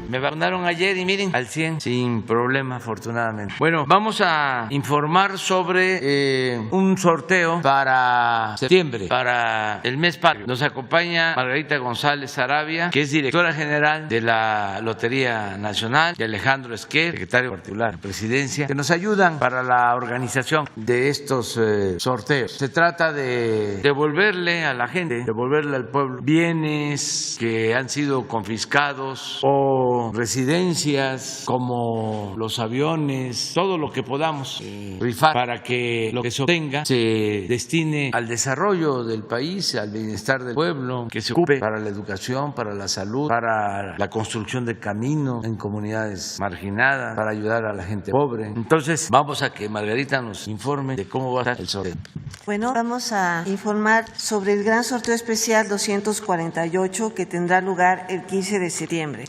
Me vacunaron ayer y miren, al 100, sin problema, afortunadamente. Bueno, vamos a informar sobre un sorteo para septiembre, para el mes patrio. Nos acompaña Margarita González Sarabia, que es directora general de la Lotería Nacional, y Alejandro Esquer, secretario particular de Presidencia, que nos ayudan para la organización de estos sorteos. Se trata de devolverle a la gente, devolverle al pueblo bienes que han sido confiscados o residencias como los aviones, todo lo que podamos rifar para que lo que se obtenga se destine al desarrollo del país, al bienestar del pueblo, que se ocupe para la educación, para la salud, para la construcción de caminos en comunidades marginadas, para ayudar a la gente pobre. Entonces vamos a que Margarita nos informe de cómo va a estar el sorteo. Bueno, vamos a informar sobre el gran sorteo especial 248 que tendrá lugar el 15 de septiembre.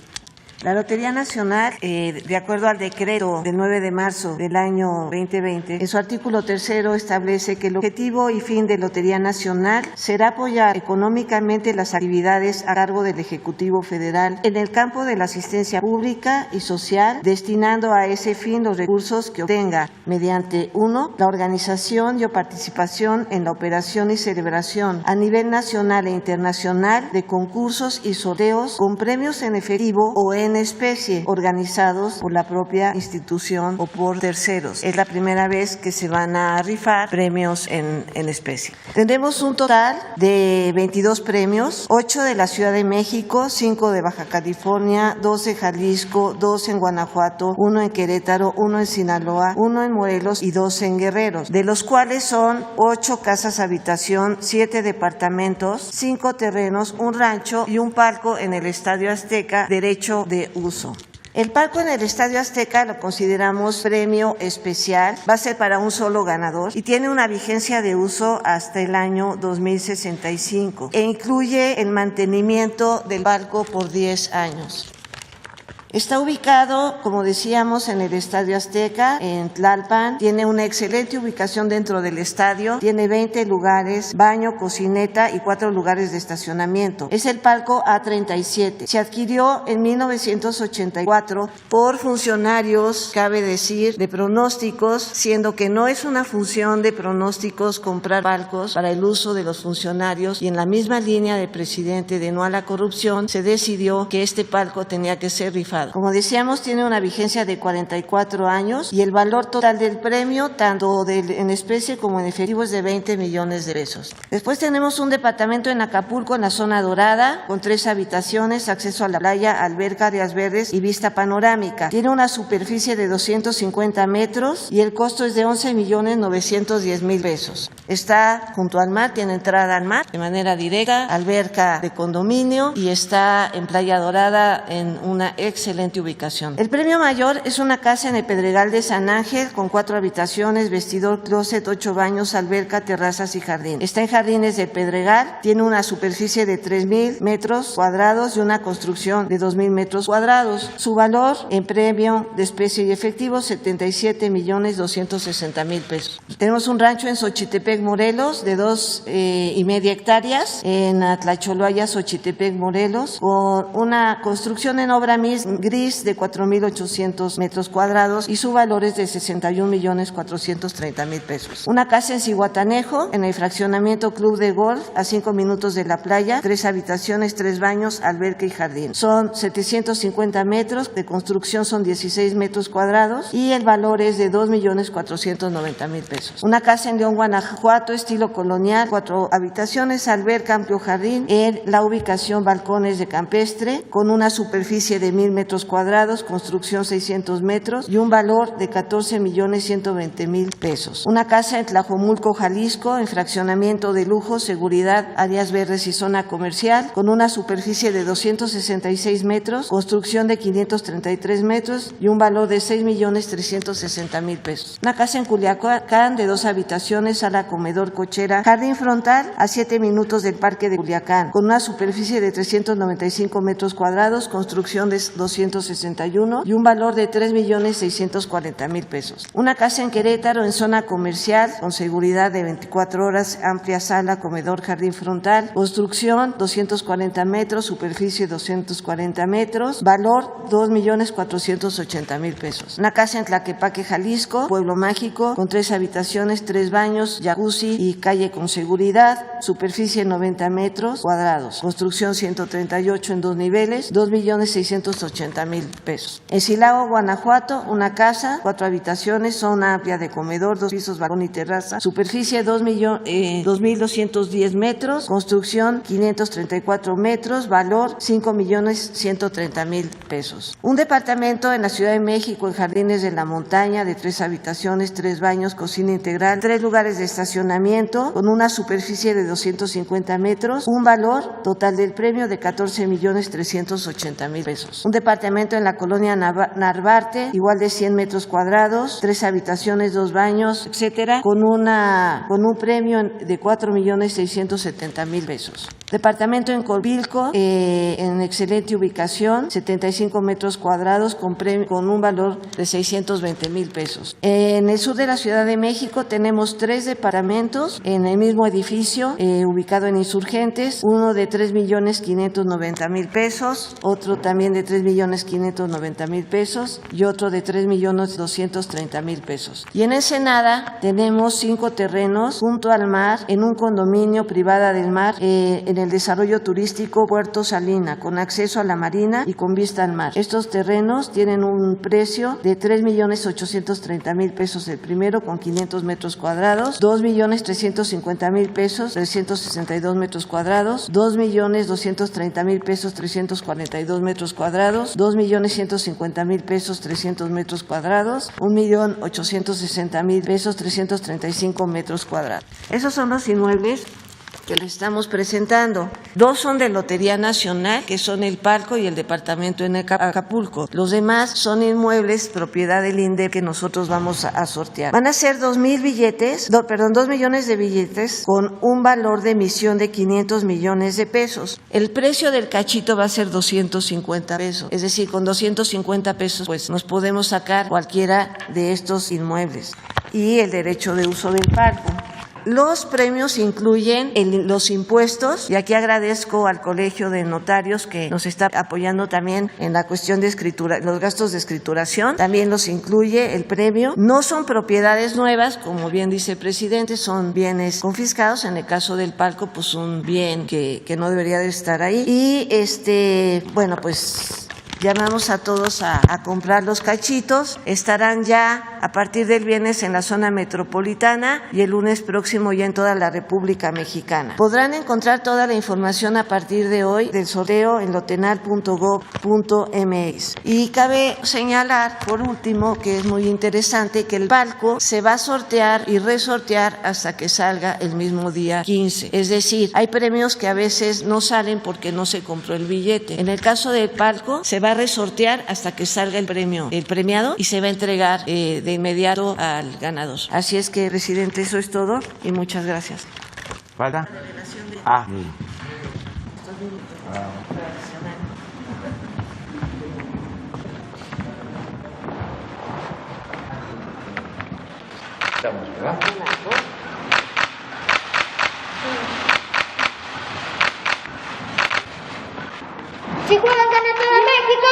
La Lotería Nacional, de acuerdo al decreto del 9 de marzo del año 2020, en su artículo 3º establece que el objetivo y fin de Lotería Nacional será apoyar económicamente las actividades a cargo del Ejecutivo Federal en el campo de la asistencia pública y social, destinando a ese fin los recursos que obtenga mediante 1. La organización y o participación en la operación y celebración a nivel nacional e internacional de concursos y sorteos con premios en efectivo o en especie organizados por la propia institución o por terceros. Es la primera vez que se van a rifar premios en especie. Tendremos un total de 22 premios, 8 de la Ciudad de México, 5 de Baja California, 2 de Jalisco, 2 en Guanajuato, 1 en Querétaro, 1 en Sinaloa, 1 en Morelos y 2 en Guerrero, de los cuales son 8 casas habitación, 7 departamentos, 5 terrenos, un rancho y un palco en el Estadio Azteca, derecho de uso. El palco en el Estadio Azteca lo consideramos premio especial, va a ser para un solo ganador y tiene una vigencia de uso hasta el año 2065 e incluye el mantenimiento del palco por 10 años. Está ubicado, como decíamos, en el Estadio Azteca, en Tlalpan. Tiene una excelente ubicación dentro del estadio. Tiene 20 lugares, baño, cocineta y 4 lugares de estacionamiento. Es el palco A37. Se adquirió en 1984 por funcionarios, cabe decir, de pronósticos, siendo que no es una función de pronósticos comprar palcos para el uso de los funcionarios, y en la misma línea del presidente de no a la corrupción, se decidió que este palco tenía que ser rifado. Como decíamos, tiene una vigencia de 44 años y el valor total del premio, tanto en especie como en efectivo, es de 20 millones de pesos. Después tenemos un departamento en Acapulco, en la zona dorada, con 3 habitaciones, acceso a la playa, alberca, áreas verdes y vista panorámica. Tiene una superficie de 250 metros y el costo es de 11.910.000 pesos. Está junto al mar, tiene entrada al mar de manera directa, alberca de condominio y está en Playa Dorada en una excelente ubicación. El premio mayor es una casa en el Pedregal de San Ángel con 4 habitaciones, vestidor, closet, 8 baños, alberca, terrazas y jardín. Está en Jardines del Pedregal, tiene una superficie de 3.000 metros cuadrados y una construcción de 2.000 metros cuadrados. Su valor en premio de especie y efectivo, 77.260.000 pesos. Tenemos un rancho en Xochitepec, Morelos, de 2.5 hectáreas, en Atlacholoaya, Xochitepec, Morelos, con una construcción en obra gris de 4.800 metros cuadrados y su valor es de 61.430.000 pesos. Una casa en Zihuatanejo, en el fraccionamiento Club de Golf, a 5 minutos de la playa, 3 habitaciones, 3 baños, alberca y jardín. Son 750 metros, de construcción son 16 metros cuadrados y el valor es de 2.490.000 pesos. Una casa en León, Guanajuato, estilo colonial, 4 habitaciones, alberca, amplio jardín, en la ubicación balcones de campestre, con una superficie de 1.000 metros cuadrados, construcción 600 metros y un valor de 14.120.000 pesos. Una casa en Tlajomulco, Jalisco, en fraccionamiento de lujo, seguridad, áreas verdes y zona comercial, con una superficie de 266 metros, construcción de 533 metros y un valor de 6.360.000 pesos. Una casa en Culiacán de 2 habitaciones, sala, comedor, cochera, jardín frontal a 7 minutos del Parque de Culiacán, con una superficie de 395 metros cuadrados, construcción de 261 y un valor de 3.640.000 pesos. Una casa en Querétaro, en zona comercial, con seguridad de 24 horas, amplia sala, comedor, jardín frontal, construcción 240 metros, superficie 240 metros, valor 2.480.000 pesos. Una casa en Tlaquepaque, Jalisco, pueblo mágico, con 3 habitaciones, 3 baños, jacuzzi y calle con seguridad, superficie 90 metros cuadrados, construcción 138 en 2 niveles, 2.680.000 pesos. En Silao, Guanajuato, una casa, 4 habitaciones, zona amplia de comedor, 2 pisos, balcón y terraza, superficie 2.210 metros, construcción 534 metros, valor 5.130.000 pesos. Un departamento en la Ciudad de México, en Jardines de la Montaña, de 3 habitaciones, 3 baños, cocina integral, 3 lugares de estacionamiento, con una superficie de 250 metros, un valor total del premio de 14.380.000 pesos. Un departamento en la colonia Narvarte, igual de 100 metros cuadrados, 3 habitaciones, 2 baños, etcétera, con un premio de 4.670.000 pesos. Departamento en Colvilco, en excelente ubicación, 75 metros cuadrados, con un valor de 620.000 pesos. En el sur de la Ciudad de México tenemos 3 departamentos en el mismo edificio, ubicado en Insurgentes, uno de 3.590.000 pesos, otro también de 3.590.000 pesos y otro de 3.230.000 pesos. Y en Ensenada tenemos 5 terrenos junto al mar, en un condominio privada del mar, en el desarrollo turístico Puerto Salina, con acceso a la marina y con vista al mar. Estos terrenos tienen un precio de 3.830.000 pesos el primero, con 500 metros cuadrados, 2.350.000 pesos, 362 metros cuadrados, 2.230.000 pesos, 342 metros cuadrados, 2.150.000 pesos, 300 metros cuadrados, 1.860.000 pesos, 335 metros cuadrados. Esos son los inmuebles que les estamos presentando. 2 son de Lotería Nacional, que son el Palco y el departamento en Acapulco. Los demás son inmuebles propiedad del INDEP que nosotros vamos a sortear. Van a ser 2 millones de billetes con un valor de emisión de 500 millones de pesos. El precio del cachito va a ser 250 pesos. Es decir, con 250 pesos pues nos podemos sacar cualquiera de estos inmuebles y el derecho de uso del palco. Los premios incluyen los impuestos, y aquí agradezco al Colegio de Notarios que nos está apoyando también en la cuestión de escritura, los gastos de escrituración, también los incluye el premio. No son propiedades nuevas, como bien dice el presidente, son bienes confiscados, en el caso del palco, pues un bien que no debería de estar ahí. Y bueno, pues llamamos a todos a comprar los cachitos. Estarán ya a partir del viernes en la zona metropolitana y el lunes próximo ya en toda la República Mexicana. Podrán encontrar toda la información a partir de hoy del sorteo en lotenal.gov.mx. Y cabe señalar, por último, que es muy interesante, que el palco se va a sortear y resortear hasta que salga el mismo día 15. Es decir, hay premios que a veces no salen porque no se compró el billete. En el caso del palco, se va a resortear hasta que salga el premiado, y se va a entregar de inmediato al ganador. Así es que, presidente, eso es todo y muchas gracias. ¿Falta? Estamos, ¿verdad? ¡Si juegan, gana todo México!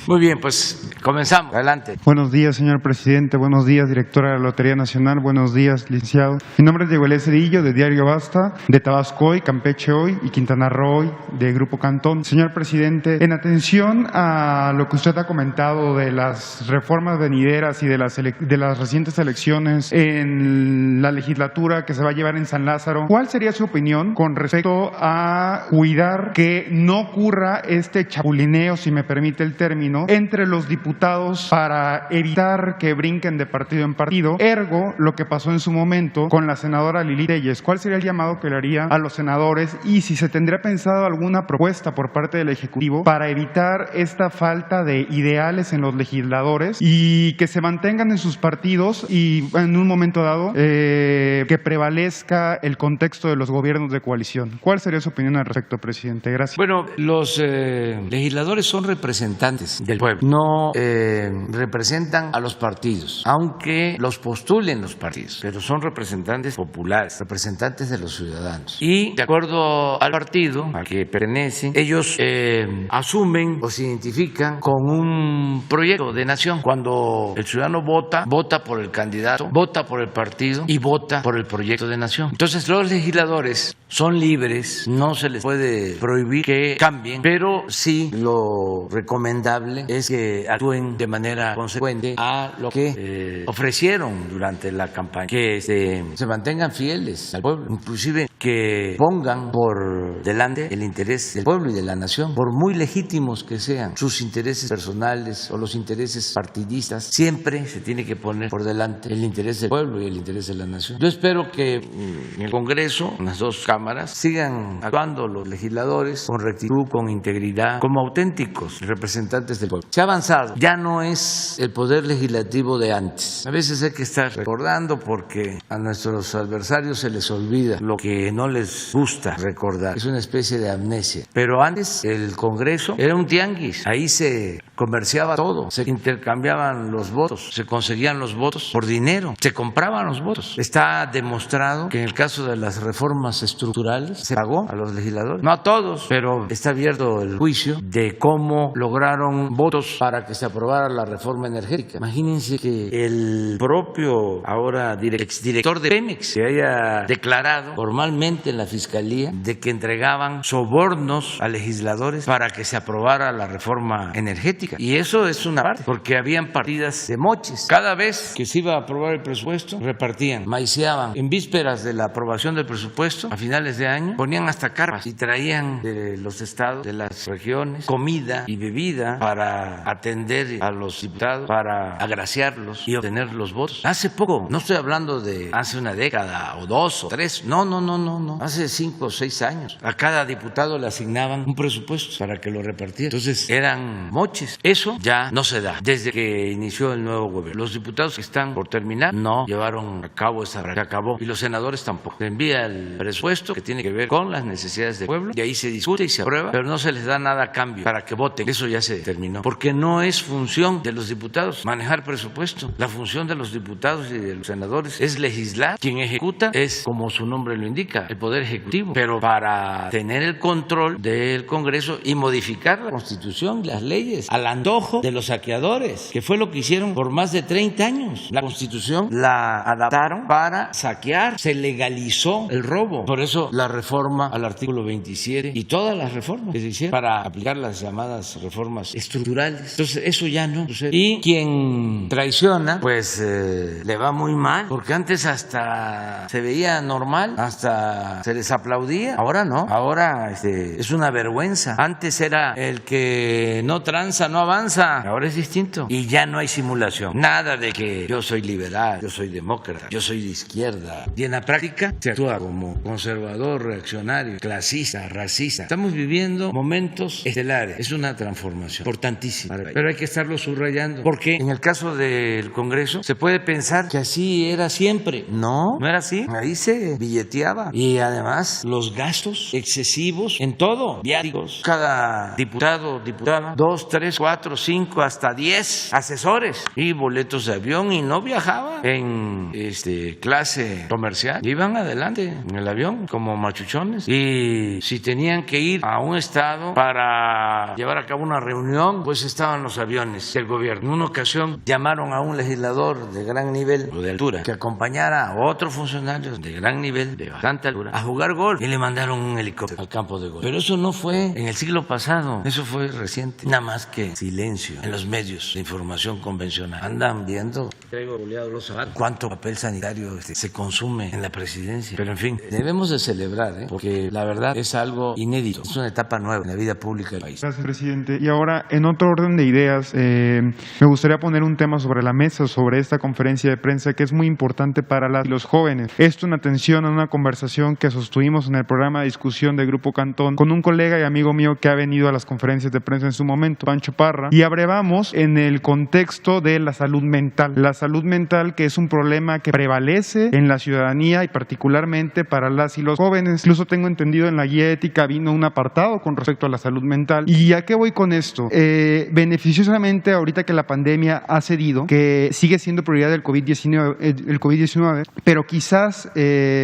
Muy bien, pues comenzamos. Adelante. Buenos días, señor presidente. Buenos días, directora de la Lotería Nacional. Buenos días, licenciado. Mi nombre es Diego Elías Cedillo, de Diario Basta, de Tabasco Hoy, Campeche Hoy y Quintana Roo Hoy, de Grupo Cantón. Señor presidente, en atención a lo que usted ha comentado de las reformas venideras y de las recientes elecciones en la legislatura que se va a llevar en San Lázaro, ¿cuál sería su opinión con respecto a cuidar que no ocurra este chapulineo, si me permite el término, entre los diputados para evitar que brinquen de partido en partido? Ergo, lo que pasó en su momento con la senadora Lili Telles. ¿Cuál sería el llamado que le haría a los senadores y si se tendría pensado alguna propuesta por parte del Ejecutivo para evitar esta falta de ideales en los legisladores y que se mantengan en sus partidos y en un momento dado que prevalezca el contexto de los gobiernos de coalición? ¿Cuál sería su opinión al respecto, presidente? Gracias. Bueno, los legisladores son representantes del pueblo, no representan a los partidos, aunque los postulen los partidos, pero son representantes populares, representantes de los ciudadanos. Y de acuerdo al partido al que pertenecen, ellos asumen o se identifican con un proyecto de nación. Cuando el ciudadano vota, vota por el candidato, vota por el partido y vota por el proyecto de nación. Entonces los legisladores son libres, no se les puede prohibir que cambien, pero sí lo recomendable es que actúen de manera consecuente a lo que ofrecieron durante la campaña, que se mantengan fieles al pueblo, inclusive que pongan por delante el interés del pueblo y de la nación, por muy legítimos que sean sus intereses personales o los intereses partidistas, siempre se tiene que poner por delante el interés del pueblo y el interés de la nación. Yo espero que en el Congreso, en las dos cámaras, sigan actuando los legisladores con rectitud, con integridad, como auténticos representantes del pueblo. Se ha avanzado, ya no es el poder legislativo de antes. A veces hay que estar recordando porque a nuestros adversarios se les olvida lo que no les gusta recordar. Es una especie de amnesia. Pero antes el Congreso era un tianguis, ahí se comerciaba todo, se intercambiaban los votos, se conseguían los votos por dinero, se compraban los votos. Está demostrado que en el caso de las reformas estructurales se pagó a los legisladores, no a todos, pero está abierto el juicio de cómo lograron votos para que se aprobara la reforma energética. Imagínense que el propio ahora exdirector de Pemex se haya declarado formalmente en la Fiscalía de que entregaban sobornos a legisladores para que se aprobara la reforma energética. Y eso es una parte, porque habían partidas de moches. Cada vez que se iba a aprobar el presupuesto, repartían, maiceaban. En vísperas de la aprobación del presupuesto, a finales de año, ponían hasta carpas y traían de los estados, de las regiones, comida y bebida para atender a los diputados, para agraciarlos y obtener los votos. Hace poco, no estoy hablando de hace una década o 2 o 3, no. Hace 5 o 6 años, a cada diputado le asignaban un presupuesto para que lo repartiera. Entonces eran moches. Eso ya no se da desde que inició el nuevo gobierno. Los diputados que están por terminar no llevaron a cabo esa práctica, acabó. Y los senadores tampoco. Se envía el presupuesto que tiene que ver con las necesidades del pueblo y ahí se discute y se aprueba, pero no se les da nada a cambio para que voten. Eso ya se terminó. Porque no es función de los diputados manejar presupuesto. La función de los diputados y de los senadores es legislar. Quien ejecuta es, como su nombre lo indica, el Poder Ejecutivo. Pero para tener el control del Congreso y modificar la Constitución, las leyes, al antojo de los saqueadores, que fue lo que hicieron por más de 30 años. La Constitución la adaptaron para saquear. Se legalizó el robo. Por eso la reforma al artículo 27 y todas las reformas que se hicieron para aplicar las llamadas reformas estructurales. Entonces eso ya no sucede. Y quien traiciona, pues le va muy mal, porque antes hasta se veía normal, hasta se les aplaudía. Ahora no, ahora es una vergüenza. Antes era el que no tranza, no avanza. Ahora es distinto. Y ya no hay simulación. Nada de que yo soy liberal, yo soy demócrata, yo soy de izquierda. Y en la práctica se actúa como conservador, reaccionario, clasista, racista. Estamos viviendo momentos estelares. Es una transformación importantísima. Pero hay que estarlo subrayando. Porque en el caso del Congreso se puede pensar que así era siempre. No, no era así. Ahí se billeteaba. Y además los gastos excesivos en todo. Viáticos. Cada diputado o diputada, 2, 3, 4, 5, hasta 10 asesores y boletos de avión, y no viajaba en clase comercial, iban adelante en el avión como machuchones, y si tenían que ir a un estado para llevar a cabo una reunión, pues estaban los aviones del gobierno. En una ocasión llamaron a un legislador de gran nivel o de altura que acompañara a otro funcionario de gran nivel, de bastante altura, a jugar golf, y le mandaron un helicóptero al campo de golf. Pero eso no fue en el siglo pasado, eso fue reciente. Nada más que silencio en los medios de información convencional. Andan viendo, traigo boleado los zapatos, cuánto papel sanitario se consume en la presidencia. Pero en fin, debemos de celebrar, porque la verdad es algo inédito, es una etapa nueva en la vida pública del país. Gracias, presidente. Y ahora, en otro orden de ideas, me gustaría poner un tema sobre la mesa, sobre esta conferencia de prensa que es muy importante para los jóvenes. Esto en atención a una conversación que sostuvimos en el programa de discusión de Grupo Cantón con un colega y amigo mío que ha venido a las conferencias de prensa en su momento, Pancho Parra, y abrevamos en el contexto de la salud mental. La salud mental, que es un problema que prevalece en la ciudadanía y particularmente para las y los jóvenes. Incluso tengo entendido en la guía ética vino un apartado con respecto a la salud mental. ¿Y a qué voy con esto? Beneficiosamente, ahorita que la pandemia ha cedido, que sigue siendo prioridad del COVID-19, pero quizás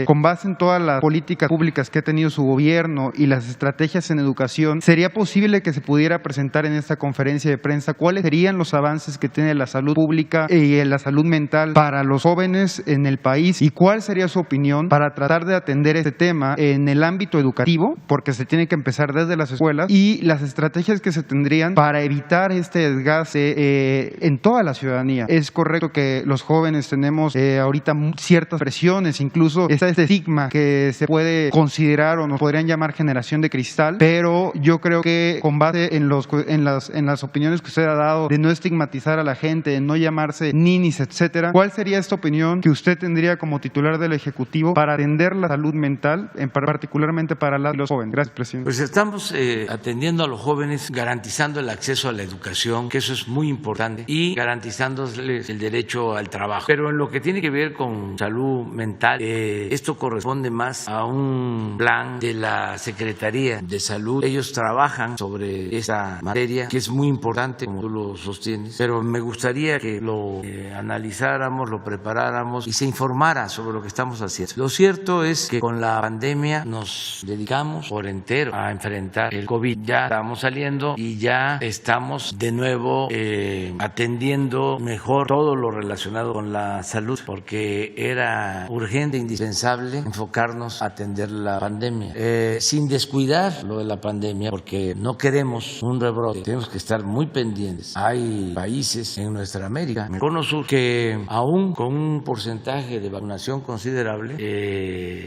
con base en todas las políticas públicas que ha tenido su gobierno y las estrategias en educación, sería posible que se pudiera presentar en esta conferencia de prensa cuáles serían los avances que tiene la salud pública y la salud mental para los jóvenes en el país, y cuál sería su opinión para tratar de atender este tema en el ámbito educativo, porque se tiene que empezar desde las escuelas, y las estrategias que se tendrían para evitar este desgaste en toda la ciudadanía. Es correcto que los jóvenes tenemos ahorita ciertas presiones, incluso está este estigma que se puede considerar o nos podrían llamar generación de cristal, pero yo creo que con base en las opiniones que usted ha dado de no estigmatizar a la gente, de no llamarse ninis, etcétera, ¿cuál sería esta opinión que usted tendría como titular del Ejecutivo para atender la salud mental, particularmente para los jóvenes? Gracias, presidente. Pues estamos atendiendo a los jóvenes, garantizando el acceso a la educación, que eso es muy importante, y garantizándoles el derecho al trabajo. Pero en lo que tiene que ver con salud mental, esto corresponde más a un plan de la Secretaría de Salud. Ellos trabajan sobre esta materia, que es muy importante, como tú lo sostienes, pero me gustaría que lo analizáramos, lo preparáramos y se informara sobre lo que estamos haciendo. Lo cierto es que con la pandemia nos dedicamos por entero a enfrentar el COVID. Ya estamos saliendo y ya estamos de nuevo atendiendo mejor todo lo relacionado con la salud, porque era urgente, indispensable enfocarnos a atender la pandemia, sin descuidar lo de la pandemia, porque no queremos un rebrote, tenemos que estar muy pendientes. Hay países en nuestra América, en el Cono Sur, que aún con un porcentaje de vacunación considerable,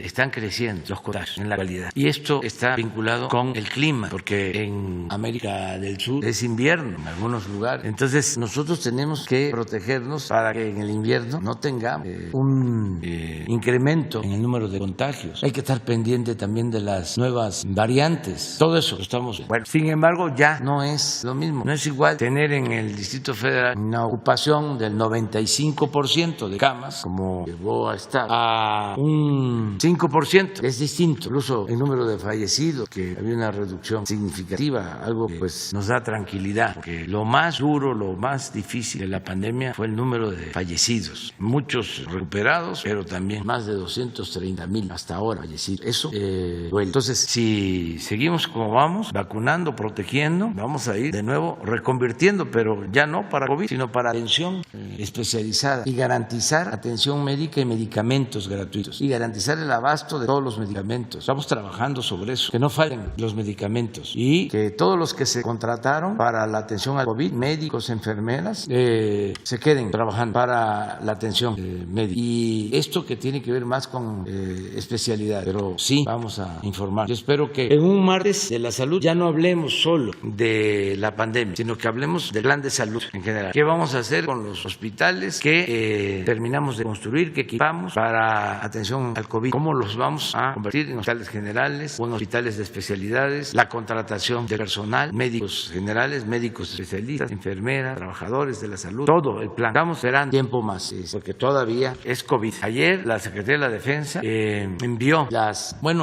están creciendo los contagios en la actualidad. Y esto está vinculado con el clima, porque en América del Sur es invierno en algunos lugares. Entonces nosotros tenemos que protegernos para que en el invierno no tengamos un incremento en el número de contagios. Hay que estar pendiente también de las nuevas variantes. Todo eso lo estamos. Bueno, sin embargo, ya no es lo mismo. No es igual tener en el Distrito Federal una ocupación del 95% de camas, como llegó a estar, a un 5%. Es distinto. Incluso el número de fallecidos, que había una reducción significativa, algo que pues nos da tranquilidad, porque lo más duro, lo más difícil de la pandemia fue el número de fallecidos. Muchos recuperados, pero también más de 230,000 hasta ahora fallecidos. Eso duele. Entonces, si seguimos como vamos, vacunando, protegiendo, vamos a ir de nuevo reconvirtiendo, pero ya no para COVID, sino para atención especializada, y garantizar atención médica y medicamentos gratuitos, y garantizar el abasto de todos los medicamentos. Estamos trabajando sobre eso, que no falten los medicamentos, y que todos los que se contrataron para la atención al COVID, médicos, enfermeras, se queden trabajando para la atención médica. Y esto que tiene que ver más con especialidad, pero sí vamos a informar. Yo espero que en un martes de la salud ya no hablemos solo de la pandemia, sino que hablemos del plan de salud en general. ¿Qué vamos a hacer con los hospitales que terminamos de construir, que equipamos para atención al COVID? ¿Cómo los vamos a convertir en hospitales generales o en hospitales de especialidades? La contratación de personal, médicos generales, médicos especialistas, enfermeras, trabajadores de la salud, todo el plan. Estamos esperando tiempo más, porque todavía es COVID. Ayer la Secretaría de la Defensa envió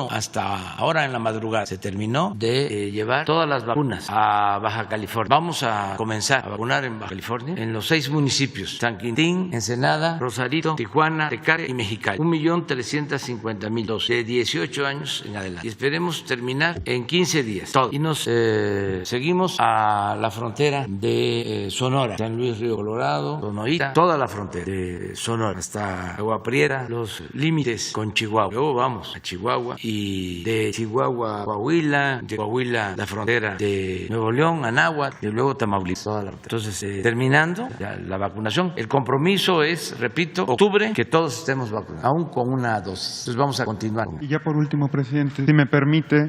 hasta ahora en la madrugada se terminó de llevar todas las vacunas a Baja California. California. Vamos a comenzar a vacunar en Baja California, en los 6 municipios: San Quintín, Ensenada, Rosarito, Tijuana, Tecate y Mexicali. 1,350,000 dosis de 18 años en adelante. Y esperemos terminar en 15 días todo. Y nos seguimos a la frontera de Sonora, San Luis Río Colorado, Sonoita, toda la frontera de Sonora hasta Agua Prieta, los límites con Chihuahua. Luego vamos a Chihuahua, y de Chihuahua a Coahuila, de Coahuila la frontera de Nuevo León, Anáhuac, y luego Tamaulipas, toda la frontera. Entonces, terminando ya la vacunación, el compromiso es, repito, octubre, que todos estemos vacunados, aún con una dosis. Entonces vamos a continuar. Y ya por último, presidente, si me permite,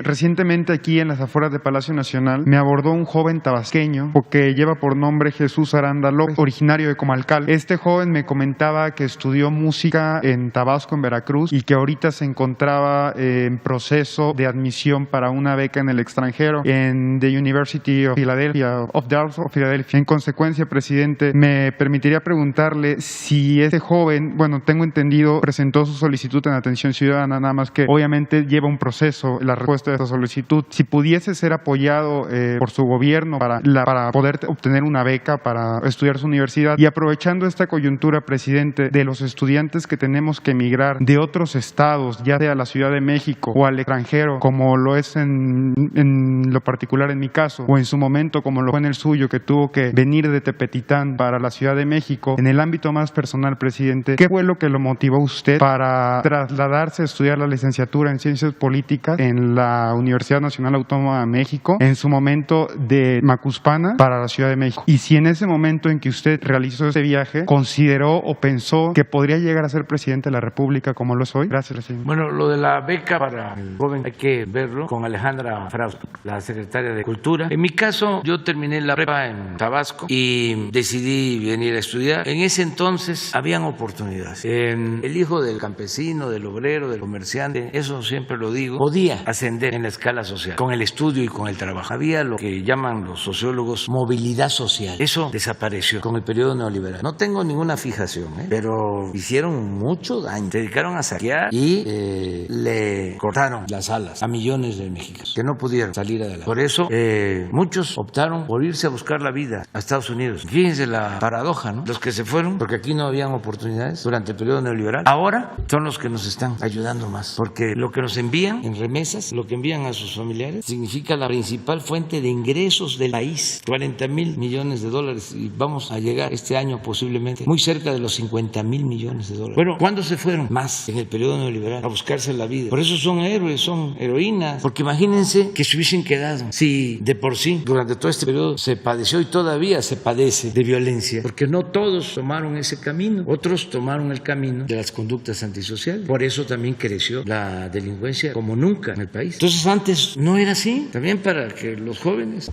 recientemente aquí en las afueras de Palacio Nacional me abordó un joven tabasqueño que lleva por nombre Jesús Aranda López, originario de Comalcal. Este joven me comentaba que estudió música en Tabasco, en Veracruz, y que ahorita se encontraba en proceso de admisión para una beca en el extranjero en The University of Philadelphia. En consecuencia, presidente, me permitiría preguntarle si este joven, bueno, tengo entendido, presentó su solicitud en Atención Ciudadana, nada más que obviamente lleva un proceso la respuesta de esa solicitud. Si pudiese ser apoyado por su gobierno para poder obtener una beca para estudiar su universidad, y aprovechando esta coyuntura, presidente, de los estudiantes que tenemos que emigrar de otros estados, ya sea a la Ciudad de México o al extranjero, como lo es en lo particular en mi caso, o en su momento como lo fue en el suyo, que tuvo que venir de Tepetitán para la Ciudad de México. En el ámbito más personal, presidente, ¿qué fue lo que lo motivó a usted para trasladarse a estudiar la licenciatura en Ciencias Políticas en la Universidad Nacional Autónoma de México, en su momento de Macuspana para la Ciudad de México? Y si en ese momento en que usted realizó ese viaje consideró o pensó que podría llegar a ser presidente de la República como lo es hoy. Gracias, presidente. Bueno, lo de la beca para el joven hay que verlo con Alejandra Frausto, la secretaria de Cultura. En mi caso, yo terminé la prepa en Tabasco y decidí venir a estudiar. En ese entonces habían oportunidades. El hijo del campesino, del obrero, del comerciante, eso siempre lo digo, podía ascender en la escala social con el estudio y con el trabajo. Había lo que llaman los sociólogos movilidad social. Eso desapareció con el periodo neoliberal. No tengo ninguna fijación, pero hicieron mucho daño. Se dedicaron a saquear y le cortaron las alas a millones de mexicanos que no pudieron salir adelante. Por eso muchos optaron por irse a buscar la vida a Estados Unidos. Fíjense la paradoja, ¿no? Los que se fueron porque aquí no habían oportunidades durante el periodo neoliberal, ahora son los que nos están ayudando más, porque lo que nos envían en remesas, lo que envían a sus familiares, significa la principal fuente de ingresos del país. 40,000 millones de dólares, y vamos a llegar este año posiblemente muy cerca de los 50,000 millones de dólares. Bueno, ¿cuándo se fueron? Más en el periodo neoliberal, a buscarse la vida. Por eso son héroes, son heroínas, porque imagínense que se hubiesen quedado. Si de por sí durante todo este periodo se padeció y todavía se padece de violencia, porque no todos tomaron ese camino, otros tomaron el camino de las conductas antisociales. Por eso también creció la delincuencia como nunca en el país. Entonces antes no era así. También para que los jóvenes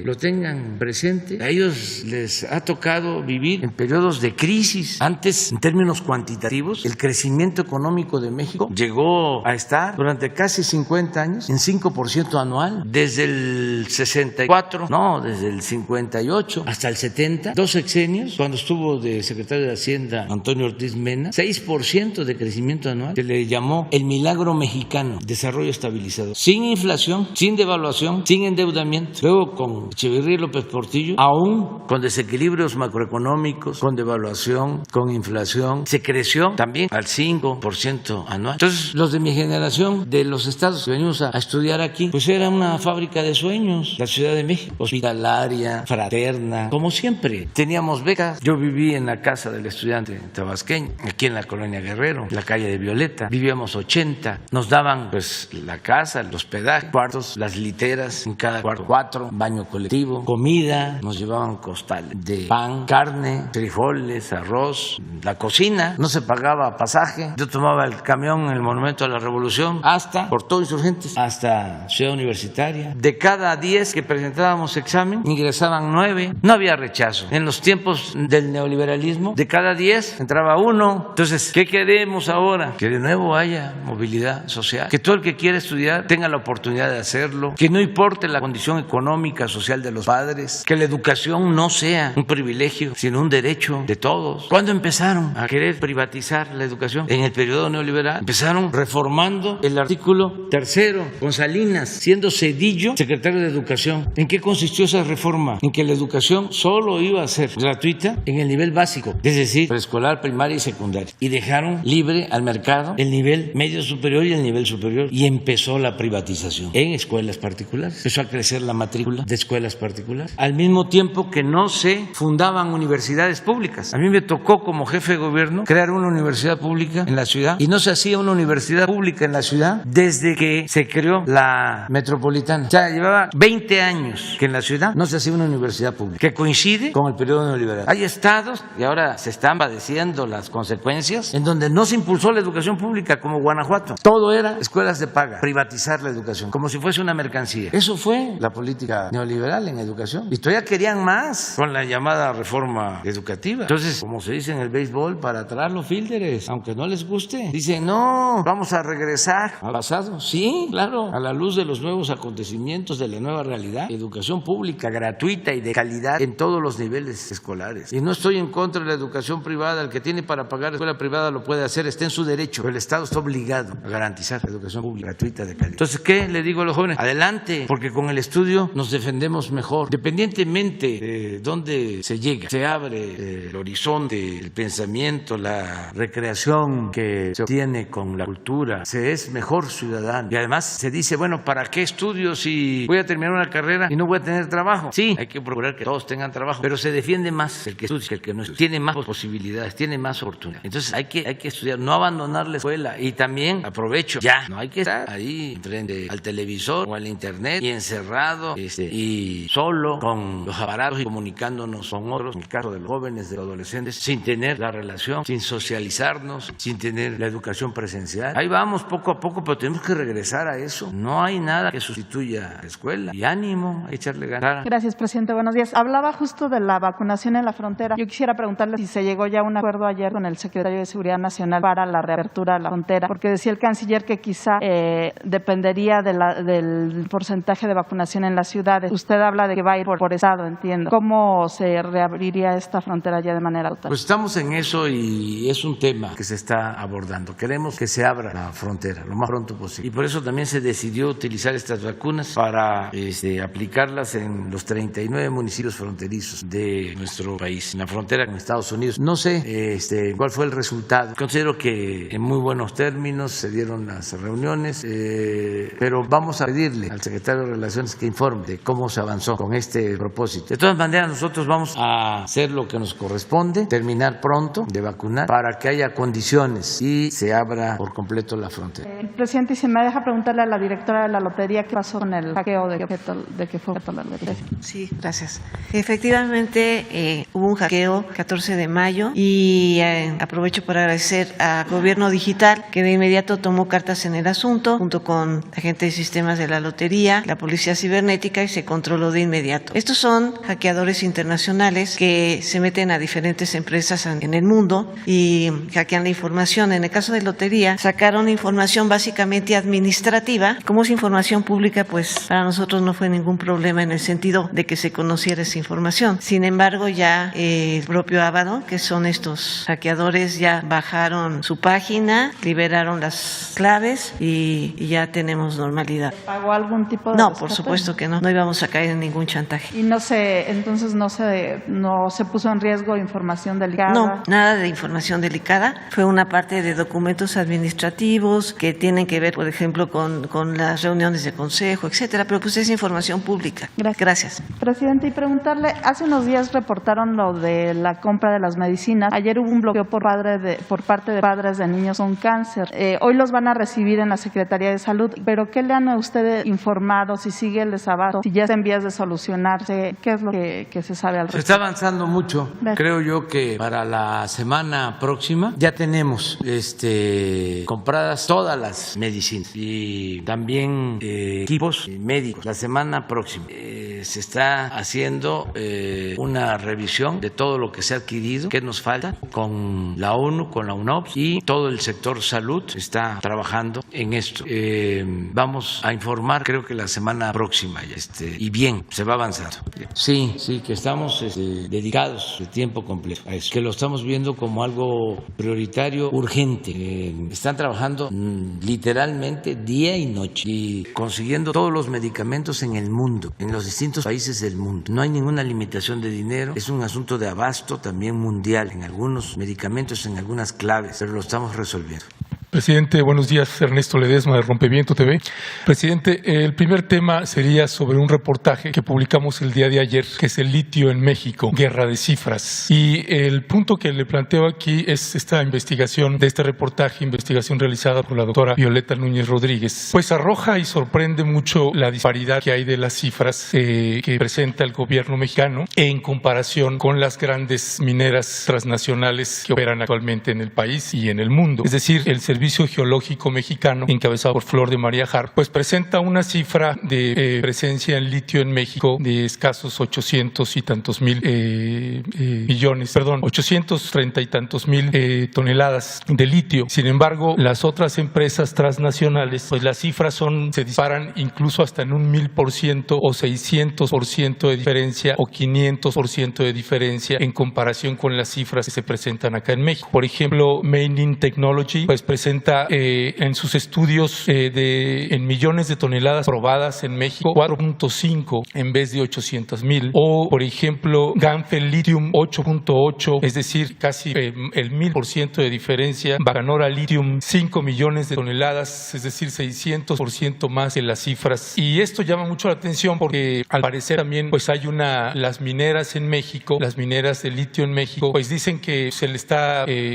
lo tengan presente, a ellos les ha tocado vivir en periodos de crisis. Antes, en términos cuantitativos, el crecimiento económico de México llegó a estar durante casi 50 años en 5% anual, desde el 64, desde el 58 hasta el 70, 2 sexenios, cuando estuvo de secretario de Hacienda Antonio Ortiz Mena, 6% de crecimiento anual, que le llamó el milagro mexicano, desarrollo estabilizador, sin inflación, sin devaluación, sin endeudamiento. Luego con Echeverría y López Portillo, aún con desequilibrios macroeconómicos, con devaluación, con inflación, se creció también al 5% anual. Entonces, los de mi generación, de los estados que venimos a estudiar aquí, pues era una fábrica de sueños, la Ciudad de México, hospitalaria, fraterna, como siempre. Teníamos becas. Yo viví en la casa del estudiante tabasqueño, aquí en la colonia Guerrero, en la calle de Violeta. Vivíamos 80. Nos daban pues la casa, el hospedaje, cuartos, las literas, en cada cuarto 4, baño colectivo, comida, nos llevaban costales de pan, carne, frijoles, arroz, la cocina, no se pagaba pasaje. Yo tomaba el camión en el Monumento a la Revolución hasta, por todo Insurgentes, hasta Ciudad Universitaria. De cada 10 que presentábamos examen, ingresaban 9. No había rechazo. En los tiempos del neoliberalismo, de cada 10 entraba 1. Entonces, ¿qué queremos ahora? Que de nuevo haya movilidad social, que todo el que quiera estudiar tenga la oportunidad de hacerlo, que no importe la condición económica, social de los padres, que la educación no sea un privilegio, sino un derecho de todos. ¿Cuándo empezaron a querer privatizar la educación? En el periodo neoliberal. Empezaron reformando el artículo 3 con Salinas, siendo Zedillo secretario de Educación educación. ¿En qué consistió esa reforma? En que la educación solo iba a ser gratuita en el nivel básico, es decir, preescolar, primaria y secundaria. Y dejaron libre al mercado el nivel medio superior y el nivel superior. Y empezó la privatización en escuelas particulares. Empezó a crecer la matrícula de escuelas particulares. Al mismo tiempo que no se fundaban universidades públicas. A mí me tocó como jefe de gobierno crear una universidad pública en la ciudad y no se hacía una universidad pública en la ciudad desde que se creó la metropolitana. O sea, llevaba 20 años que en la ciudad no se hacía una universidad pública, que coincide con el periodo neoliberal. Hay estados, y ahora se están padeciendo las consecuencias, en donde no se impulsó la educación pública, como Guanajuato. Todo era escuelas de paga, privatizar la educación, como si fuese una mercancía. Eso fue la política neoliberal en educación. Y todavía querían más con la llamada reforma educativa. Entonces, como se dice en el béisbol, para atrás los fielders, aunque no les guste. Dicen, no, vamos a regresar al pasado. Sí, claro, a la luz de los nuevos acontecimientos, de la nueva realidad. Educación pública, gratuita y de calidad en todos los niveles escolares. Y no estoy en contra de la educación privada. El que tiene para pagar escuela privada lo puede hacer, está en su derecho. Pero el Estado está obligado a garantizar la educación pública, gratuita, de calidad. Entonces, ¿qué le digo a los jóvenes? Adelante, porque con el estudio nos defendemos mejor. Independientemente de dónde se llega, se abre el horizonte, el pensamiento, la recreación que se obtiene con la cultura, se es mejor ciudadano. Y además se dice, bueno, ¿para qué estudio si voy a terminar una carrera y no voy a tener trabajo? Sí, hay que procurar que todos tengan trabajo, pero se defiende más el que estudia que el que no estudia. Tiene más posibilidades, tiene más oportunidades. Entonces hay que estudiar, no abandonar la escuela. Y también aprovecho, ya, no hay que estar ahí frente al televisor o al internet y encerrado y solo con los aparatos y comunicándonos con otros, en el caso de los jóvenes, de los adolescentes, sin tener la relación, sin socializarnos, sin tener la educación presencial. Ahí vamos poco a poco, pero tenemos que regresar a eso. No hay nada que sustituya a la escuela. Y ánimo, a echarle ganas. Gracias, presidente. Buenos días. Hablaba justo de la vacunación en la frontera. Yo quisiera preguntarle si se llegó ya a un acuerdo ayer con el secretario de Seguridad Nacional para la reapertura de la frontera, porque decía el canciller que quizá dependería del porcentaje de vacunación en las ciudades. Usted habla de que va a ir por estado, entiendo. ¿Cómo se reabriría esta frontera ya de manera total? Pues estamos en eso y es un tema que se está abordando. Queremos que se abra la frontera lo más pronto posible. Y por eso también se decidió utilizar estas vacunas para aplicarlas en los 39 municipios fronterizos de nuestro país, en la frontera con Estados Unidos. No sé cuál fue el resultado. Considero que en muy buenos términos se dieron las reuniones, pero vamos a pedirle al secretario de Relaciones que informe de cómo se avanzó con este propósito. De todas maneras, nosotros vamos a hacer lo que nos corresponde, terminar pronto de vacunar para que haya condiciones y se abra por completo la frontera. Presidente, y si me deja preguntarle a la directora de la lotería qué pasó con el hackeo de que fue la lotería. Sí, gracias. Efectivamente, hubo un hackeo 14 de mayo y aprovecho para agradecer a Gobierno Digital que de inmediato tomó cartas en el asunto junto con agentes de sistemas de la lotería, la Policía Cibernética, y se controló de inmediato. Estos son hackeadores internacionales que se meten a diferentes empresas en el mundo y hackean la información. En el caso de lotería, sacaron información básicamente administrativa. Como es información pública, pues para nosotros no fue ningún problema en el sentido de que se conociera esa información. Sin embargo, ya el propio Ábado, que son estos hackeadores, ya bajaron su página, liberaron las claves y ya tenemos normalidad. ¿Pagó algún tipo de No, rescate? por supuesto que no íbamos a caer en ningún chantaje. Y entonces no se puso en riesgo información delicada. No, nada de información delicada. Fue una parte de documentos administrativos que tienen que ver, por ejemplo, con las reuniones de consejo, etcétera, pero pues es información pública. Gracias. Presidente, y preguntarle, hace unos días reportaron lo de la compra de las medicinas. Ayer hubo un bloqueo por parte de padres de niños con cáncer. Hoy los van a recibir en la Secretaría de Salud, pero ¿qué le han a usted informado? Si sigue el desabasto, si ya está en vías de solucionarse, ¿qué es lo que se sabe al respecto? Se está avanzando mucho. Gracias. Creo yo que para la semana próxima ya tenemos compradas todas las medicinas y también equipos médicos. La semana próxima se está haciendo una revisión de todo lo que se ha adquirido, qué nos falta, con la ONU, con la UNOPS, y todo el sector salud está trabajando en esto. Vamos a informar, creo que la semana próxima ya, y bien, se va avanzando. Sí, que estamos dedicados de tiempo completo a eso, que lo estamos viendo como algo prioritario, urgente. Están trabajando literalmente día y noche y consiguiendo todos los medicamentos en en el mundo, en los distintos países del mundo. No hay ninguna limitación de dinero, es un asunto de abasto también mundial, en algunos medicamentos, en algunas claves, pero lo estamos resolviendo. Presidente, buenos días. Ernesto Ledesma de Rompeviento TV. Presidente, el primer tema sería sobre un reportaje que publicamos el día de ayer, que es el litio en México, guerra de cifras. Y el punto que le planteo aquí es esta investigación de este reportaje, investigación realizada por la doctora Violeta Núñez Rodríguez. Pues arroja y sorprende mucho la disparidad que hay de las cifras que presenta el gobierno mexicano en comparación con las grandes mineras transnacionales que operan actualmente en el país y en el mundo. Es decir, el Servicio Geológico Mexicano, encabezado por Flor de María Harp, pues presenta una cifra de presencia en litio en México de escasos 800 y tantos mil millones, 830 y tantos mil toneladas de litio. Sin embargo, las otras empresas transnacionales, pues las cifras se disparan incluso hasta en un 1000% o 600% de diferencia o 500% de diferencia en comparación con las cifras que se presentan acá en México. Por ejemplo, Maining Technology, pues presenta en sus estudios en millones de toneladas probadas en México 4.5 en vez de 800,000. O, por ejemplo, Ganfeng Lithium 8.8, es decir, casi el 1000% de diferencia. Bacanora Lithium 5 millones de toneladas, es decir, 600% más que las cifras. Y esto llama mucho la atención porque al parecer también pues hay las mineras en México, las mineras de litio en México, pues dicen que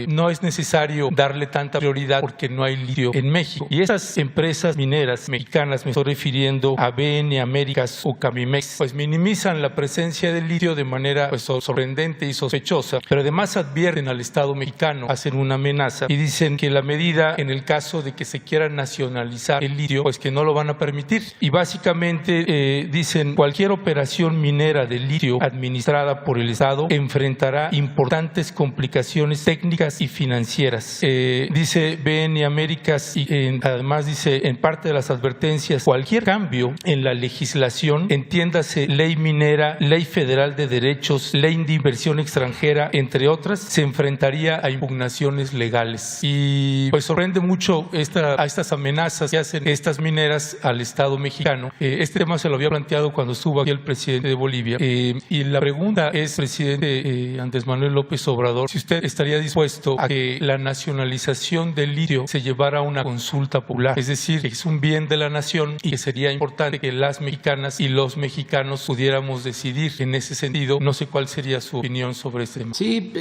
no es necesario darle tanta prioridad porque no hay litio en México. Y esas empresas mineras mexicanas, me estoy refiriendo a BN Américas o Camimex, pues minimizan la presencia del litio de manera pues sorprendente y sospechosa, pero además advierten al Estado mexicano, hacen una amenaza y dicen que la medida, en el caso de que se quiera nacionalizar el litio, pues que no lo van a permitir. Y básicamente dicen, cualquier operación minera de litio administrada por el Estado enfrentará importantes complicaciones técnicas y financieras. Dice BN Américas y además dice, en parte de las advertencias, cualquier cambio en la legislación, entiéndase ley minera, ley federal de derechos, ley de inversión extranjera, entre otras, se enfrentaría a impugnaciones legales. Y pues sorprende mucho a estas amenazas que hacen estas mineras al Estado mexicano. Este tema se lo había planteado cuando estuvo aquí el presidente de Bolivia. Y la pregunta es, presidente Andrés Manuel López Obrador, si usted estaría dispuesto a que la nacionalización del litio se llevara a una consulta popular, es decir, que es un bien de la nación y que sería importante que las mexicanas y los mexicanos pudiéramos decidir en ese sentido. No sé cuál sería su opinión sobre este tema. Sí,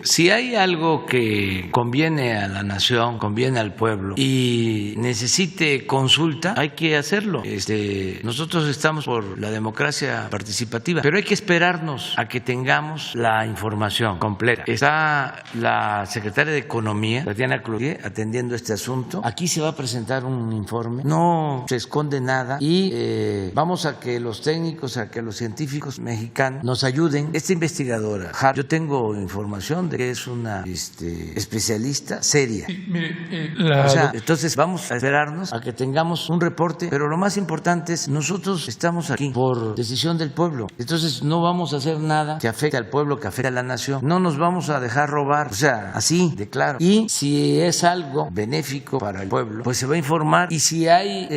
si hay algo que conviene a la nación, conviene al pueblo y necesite consulta, hay que hacerlo. Nosotros estamos por la democracia participativa, pero hay que esperarnos a que tengamos la información completa. Está la secretaria de Economía, Tatiana Cloutier, atendiendo este asunto. Aquí se va a presentar un informe, no se esconde nada y vamos a que los técnicos, a que los científicos mexicanos nos ayuden. Esta investigadora, yo tengo información de que es una especialista seria. Sí, mire, entonces vamos a esperarnos a que tengamos un reporte, pero lo más importante es, nosotros estamos aquí por decisión del pueblo, entonces no vamos a hacer nada que afecte al pueblo, que afecte a la nación, no nos vamos a dejar robar, así de claro. Y si es algo benéfico para el pueblo, pues se va a informar, y si hay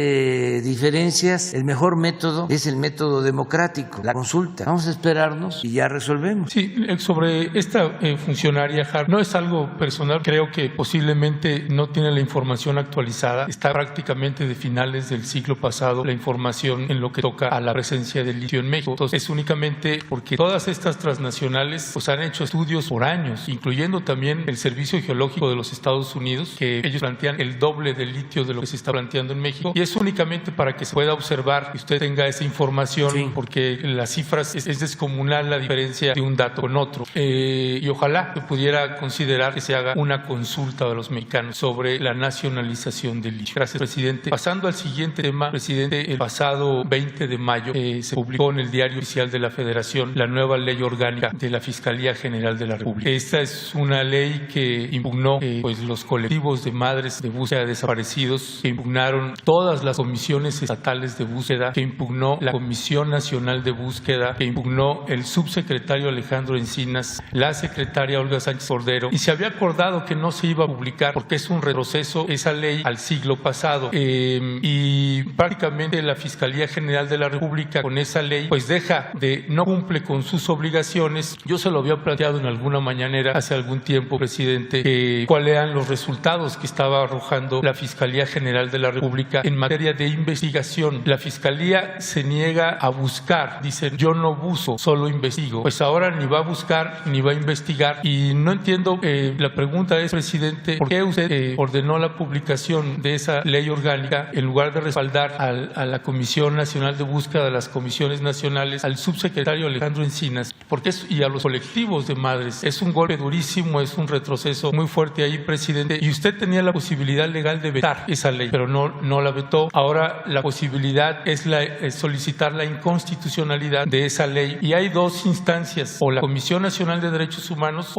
diferencias, el mejor método es el método democrático, la consulta. Vamos a esperarnos y ya resolvemos. Sí, sobre esta funcionaria Harp, no es algo personal, creo que posiblemente no tiene la información actualizada, está prácticamente de finales del siglo pasado la información en lo que toca a la presencia del litio en México. Entonces es únicamente porque todas estas transnacionales pues han hecho estudios por años, incluyendo también el Servicio Geológico de los Estados Unidos, que ellos plantean el doble del litio de lo que se está planteando en México, y es únicamente para que se pueda observar y usted tenga esa información, sí, porque las cifras es descomunal la diferencia de un dato con otro. Y ojalá se pudiera considerar que se haga una consulta de los mexicanos sobre la nacionalización del litio. Gracias, presidente. Pasando al siguiente tema, presidente, el pasado 20 de mayo se publicó en el Diario Oficial de la Federación la nueva ley orgánica de la Fiscalía General de la República. Esta es una ley que impugnó pues los colegios colectivos de madres de búsqueda de desaparecidos que impugnaron todas las comisiones estatales de búsqueda, que impugnó la Comisión Nacional de Búsqueda, que impugnó el subsecretario Alejandro Encinas, la secretaria Olga Sánchez Cordero, y se había acordado que no se iba a publicar porque es un retroceso esa ley al siglo pasado. Y prácticamente la Fiscalía General de la República con esa ley pues no cumple con sus obligaciones. Yo se lo había planteado en alguna mañanera hace algún tiempo, presidente, cuáles eran los resultados que estaba arrojando la Fiscalía General de la República en materia de investigación. La Fiscalía se niega a buscar, dice, yo no busco, solo investigo. Pues ahora ni va a buscar ni va a investigar, y no entiendo. La pregunta es, presidente, ¿por qué usted ordenó la publicación de esa ley orgánica en lugar de respaldar a la Comisión Nacional de Búsqueda, a las comisiones nacionales, al subsecretario Alejandro Encinas? Porque y a los colectivos de madres. Es un golpe durísimo, es un retroceso muy fuerte ahí, presidente, y usted tenía la posibilidad legal de vetar esa ley, pero no la vetó. Ahora la posibilidad es solicitar la inconstitucionalidad de esa ley, y hay dos instancias: o la Comisión Nacional de Derechos Humanos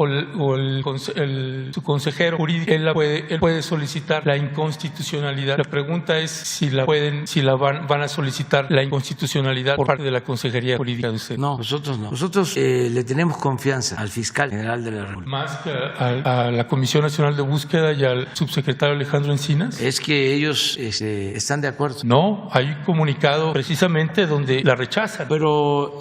su consejero jurídico. Él puede solicitar la inconstitucionalidad. La pregunta es si van a solicitar la inconstitucionalidad por parte de la Consejería Jurídica de usted. No, nosotros no. Nosotros le tenemos confianza al fiscal general de la República. ¿Más que a la Comisión Nacional de Búsqueda y al subsecretario Alejandro Encinas? Es que ellos están de acuerdo. No, hay un comunicado precisamente donde la rechazan. Pero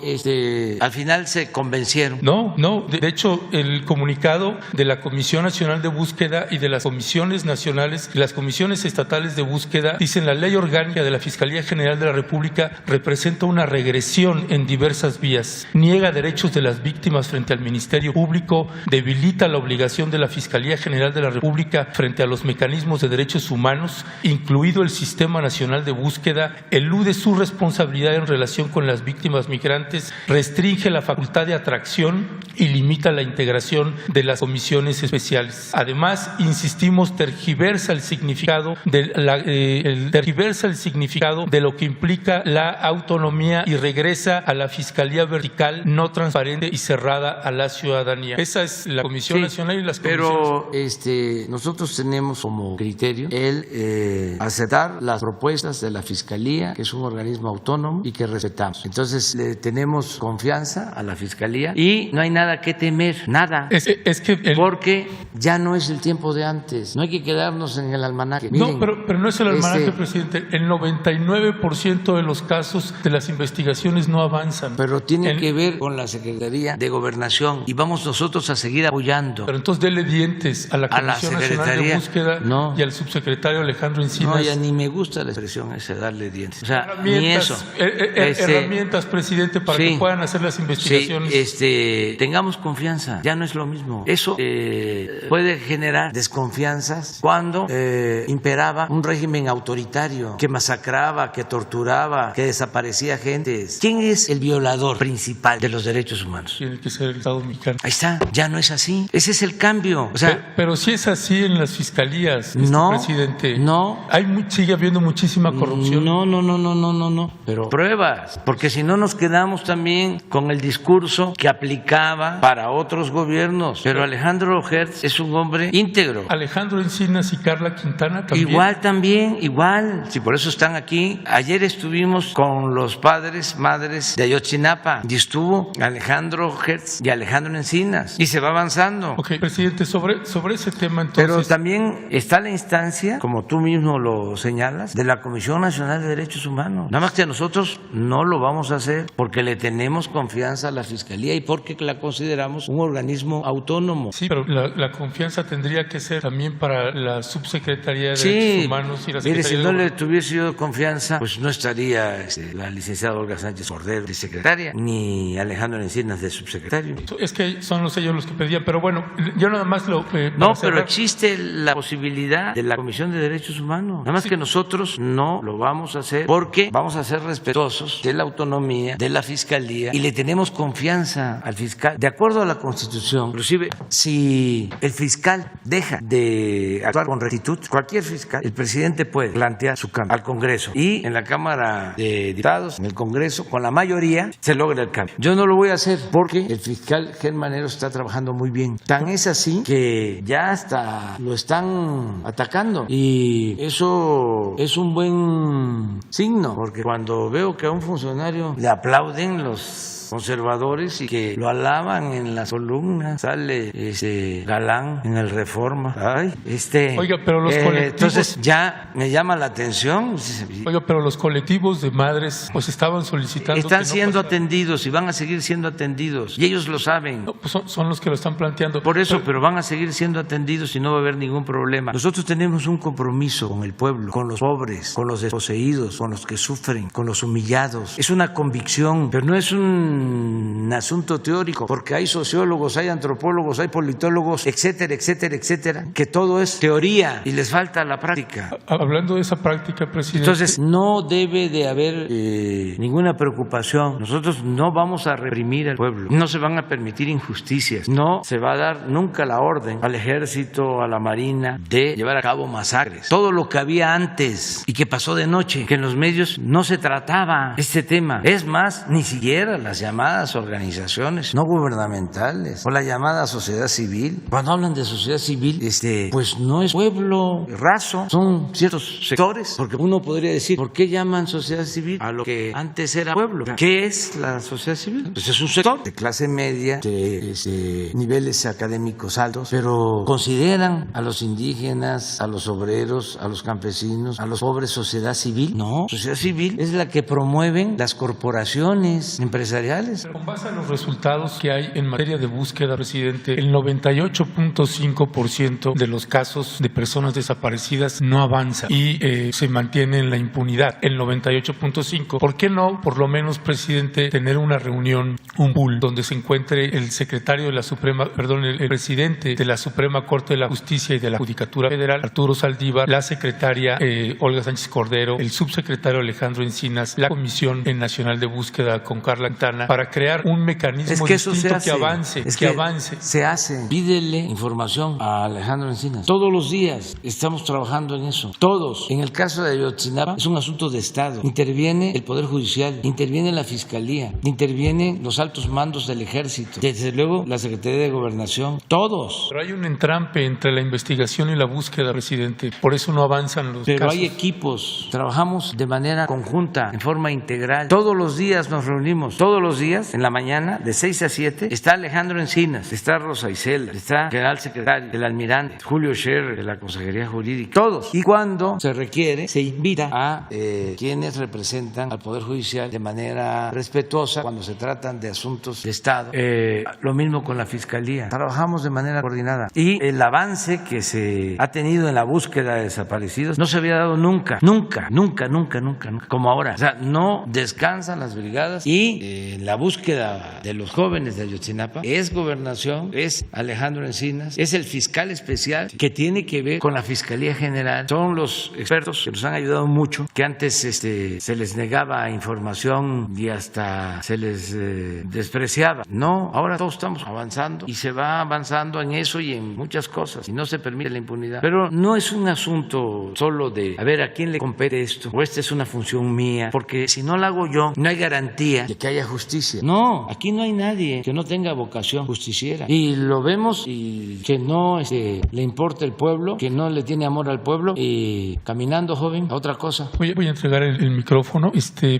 al final se convencieron. No, de hecho el comunicado de la Comisión Nacional de Búsqueda y de las comisiones nacionales y las comisiones estatales de búsqueda dicen: la ley orgánica de la Fiscalía General de la República representa una regresión en diversas vías, niega derechos de las víctimas frente al Ministerio Público, debilita la obligación de la Fiscalía General de la República frente a los mecanismos de derechos humanos, incluido el Sistema Nacional de Búsqueda, elude su responsabilidad en relación con las víctimas migrantes, restringe la facultad de atracción y limita la integración de las comisiones especiales. Además, insistimos, tergiversa el significado de lo que implica la autonomía y regresa a la fiscalía vertical, no transparente y cerrada a la ciudadanía. Esa es la Comisión Nacional y las comisiones. Pero nosotros tenemos como criterio el aceptar las propuestas de la Fiscalía, que es un organismo autónomo y que respetamos. Entonces le tenemos confianza a la Fiscalía y no hay nada que temer, nada. Porque ya no es el tiempo de antes. No hay que quedarnos en el almanaque. Miren, pero no es el almanaque, presidente. El 99% de los casos de las investigaciones no avanzan. Pero tiene que ver con la Secretaría de Gobernación y vamos nosotros a seguir apoyando. Pero entonces dele dientes a la Comisión Nacional de Búsqueda y al subsecretario Alejandro Encinas. No, ya ni me gusta la expresión esa, darle dientes. O sea, ni eso. Herramientas, presidente, para que puedan hacer las investigaciones. Tengamos confianza, ya no es lo mismo. Eso puede generar desconfianzas cuando imperaba un régimen autoritario que masacraba, que torturaba, que desaparecía gente. ¿Quién es el violador principal de los derechos humanos? Tiene que ser el Estado mexicano. Ahí está, ya no es así. Ese es el cambio. O sea, pero si es así en las fiscalías, presidente. No. Sigue habiendo muchísima corrupción. No. Pero pruebas, porque si no nos quedamos también con el discurso que aplicaba para otros gobiernos. Pero Alejandro Hertz es un hombre íntegro. Alejandro Encinas y Carla Quintana también. Igual. Si por eso están aquí. Ayer estuvimos con los padres, madres de Ayotzinapa y estuvo Alejandro Hertz y Alejandro Encinas y se va avanzando. Ok, presidente, sobre ese tema entonces. Pero también está la instancia, como tú mismo lo señalas, de la Comisión Nacional de Derechos Humanos. Nada más que nosotros no lo vamos a hacer porque le tenemos confianza a la Fiscalía y porque la consideramos un organismo autónomo. Sí, pero la confianza tendría que ser también para la Subsecretaría de Derechos Humanos y la Secretaría si no le tuviese yo confianza, pues no estaría la licenciada Olga Sánchez Cordero de secretaria, ni Alejandro Encinas de subsecretario. Es que son ellos los que pedían, pero bueno, yo nada más lo... pero existe la posibilidad de la Comisión de Derechos Humanos. Nada más que nosotros no lo vamos a hacer porque vamos a ser respetuosos de la autonomía de la Fiscalía y le tenemos confianza al fiscal. De acuerdo a la Constitución, inclusive si el fiscal deja de actuar con rectitud, cualquier fiscal, el presidente puede plantear su cambio al Congreso y en la Cámara de Diputados, en el Congreso, con la mayoría se logra el cambio. Yo no lo voy a hacer porque el fiscal Germanero está trabajando muy bien. Tan es así que ya hasta lo están atacando. Y eso es un buen signo, porque cuando veo que a un funcionario le aplauden los conservadores y que lo alaban en las columnas, sale Galán en el Reforma. Ay, Oiga, pero los colectivos... Entonces ya me llama la atención. Oiga, pero los colectivos de madres pues estaban solicitando... Están siendo atendidos y van a seguir siendo atendidos. Y ellos lo saben. No, pues son los que lo están planteando. Por eso, pero van a seguir siendo atendidos y no va a haber ningún problema. Nosotros tenemos un compromiso con el pueblo, con los pobres, con los desposeídos, con los que sufren, con los humillados. Es una convicción, pero no es un asunto teórico, porque hay sociólogos, hay antropólogos, hay politólogos, etcétera, etcétera, etcétera, que todo es teoría y les falta la práctica. Hablando de esa práctica, presidente... Entonces, no debe de haber ninguna preocupación. Nosotros no vamos a reprimir al pueblo, no se van a permitir injusticias, no se va a dar nunca la orden al ejército, a la marina, de llevar a cabo masacres. Todo lo que había antes y que pasó de noche, que en los medios no se trataba este tema. Es más, ni siquiera las llamadas organizaciones no gubernamentales o la llamada sociedad civil. Cuando hablan de sociedad civil, pues no es pueblo raso, son ciertos sectores, porque uno podría decir, ¿por qué llaman sociedad civil a lo que antes era pueblo? ¿Qué es la sociedad civil? Pues es un sector de clase media, de niveles académicos altos, pero consideran a los indígenas, a los obreros, a los campesinos, a los pobres sociedad civil. No, sociedad civil es la que promueven las corporaciones empresariales. Con base a los resultados que hay en materia de búsqueda, presidente, el 98.5% de los casos de personas desaparecidas no avanza y se mantiene en la impunidad, el 98.5%. ¿Por qué no, por lo menos, presidente, tener una reunión, un pool, donde se encuentre el secretario de la Suprema, el presidente de la Suprema Corte de la Justicia y de la Judicatura Federal, Arturo Saldívar, la secretaria Olga Sánchez Cordero, el subsecretario Alejandro Encinas, la Comisión Nacional de Búsqueda con Carla Quintana, para crear un mecanismo distinto que avance, avance? Se hace. Pídele información a Alejandro Encinas. Todos los días estamos trabajando en eso. Todos. En el caso de Ayotzinapa es un asunto de Estado. Interviene el Poder Judicial, interviene la Fiscalía, intervienen los altos mandos del Ejército, desde luego la Secretaría de Gobernación, todos. Pero hay un entrampe entre la investigación y la búsqueda, presidente. Por eso no avanzan los Pero casos. Hay equipos. Trabajamos de manera conjunta, en forma integral. Todos los días nos reunimos. Todos los días, en la mañana, de 6 a 7, está Alejandro Encinas, está Rosa Isela, está el general secretario, el almirante, Julio Scherer, de la Consejería Jurídica, todos. Y cuando se requiere, se invita a quienes representan al Poder Judicial de manera respetuosa cuando se tratan de asuntos de Estado. Lo mismo con la Fiscalía. Trabajamos de manera coordinada. Y el avance que se ha tenido en la búsqueda de desaparecidos no se había dado nunca, como ahora. O sea, no descansan las brigadas y la búsqueda de los jóvenes de Ayotzinapa es Gobernación, es Alejandro Encinas, es el fiscal especial que tiene que ver con la Fiscalía General. Son los expertos que nos han ayudado mucho, que antes se les negaba información y hasta se les despreciaba. No, ahora todos estamos avanzando y se va avanzando en eso y en muchas cosas y no se permite la impunidad. Pero no es un asunto solo de a ver a quién le compete esto o esta es una función mía, porque si no la hago yo no hay garantía de que haya justicia. No, aquí no hay nadie que no tenga vocación justiciera y lo vemos y que no le importa el pueblo, que no le tiene amor al pueblo y caminando, joven, a otra cosa. Voy a entregar el micrófono,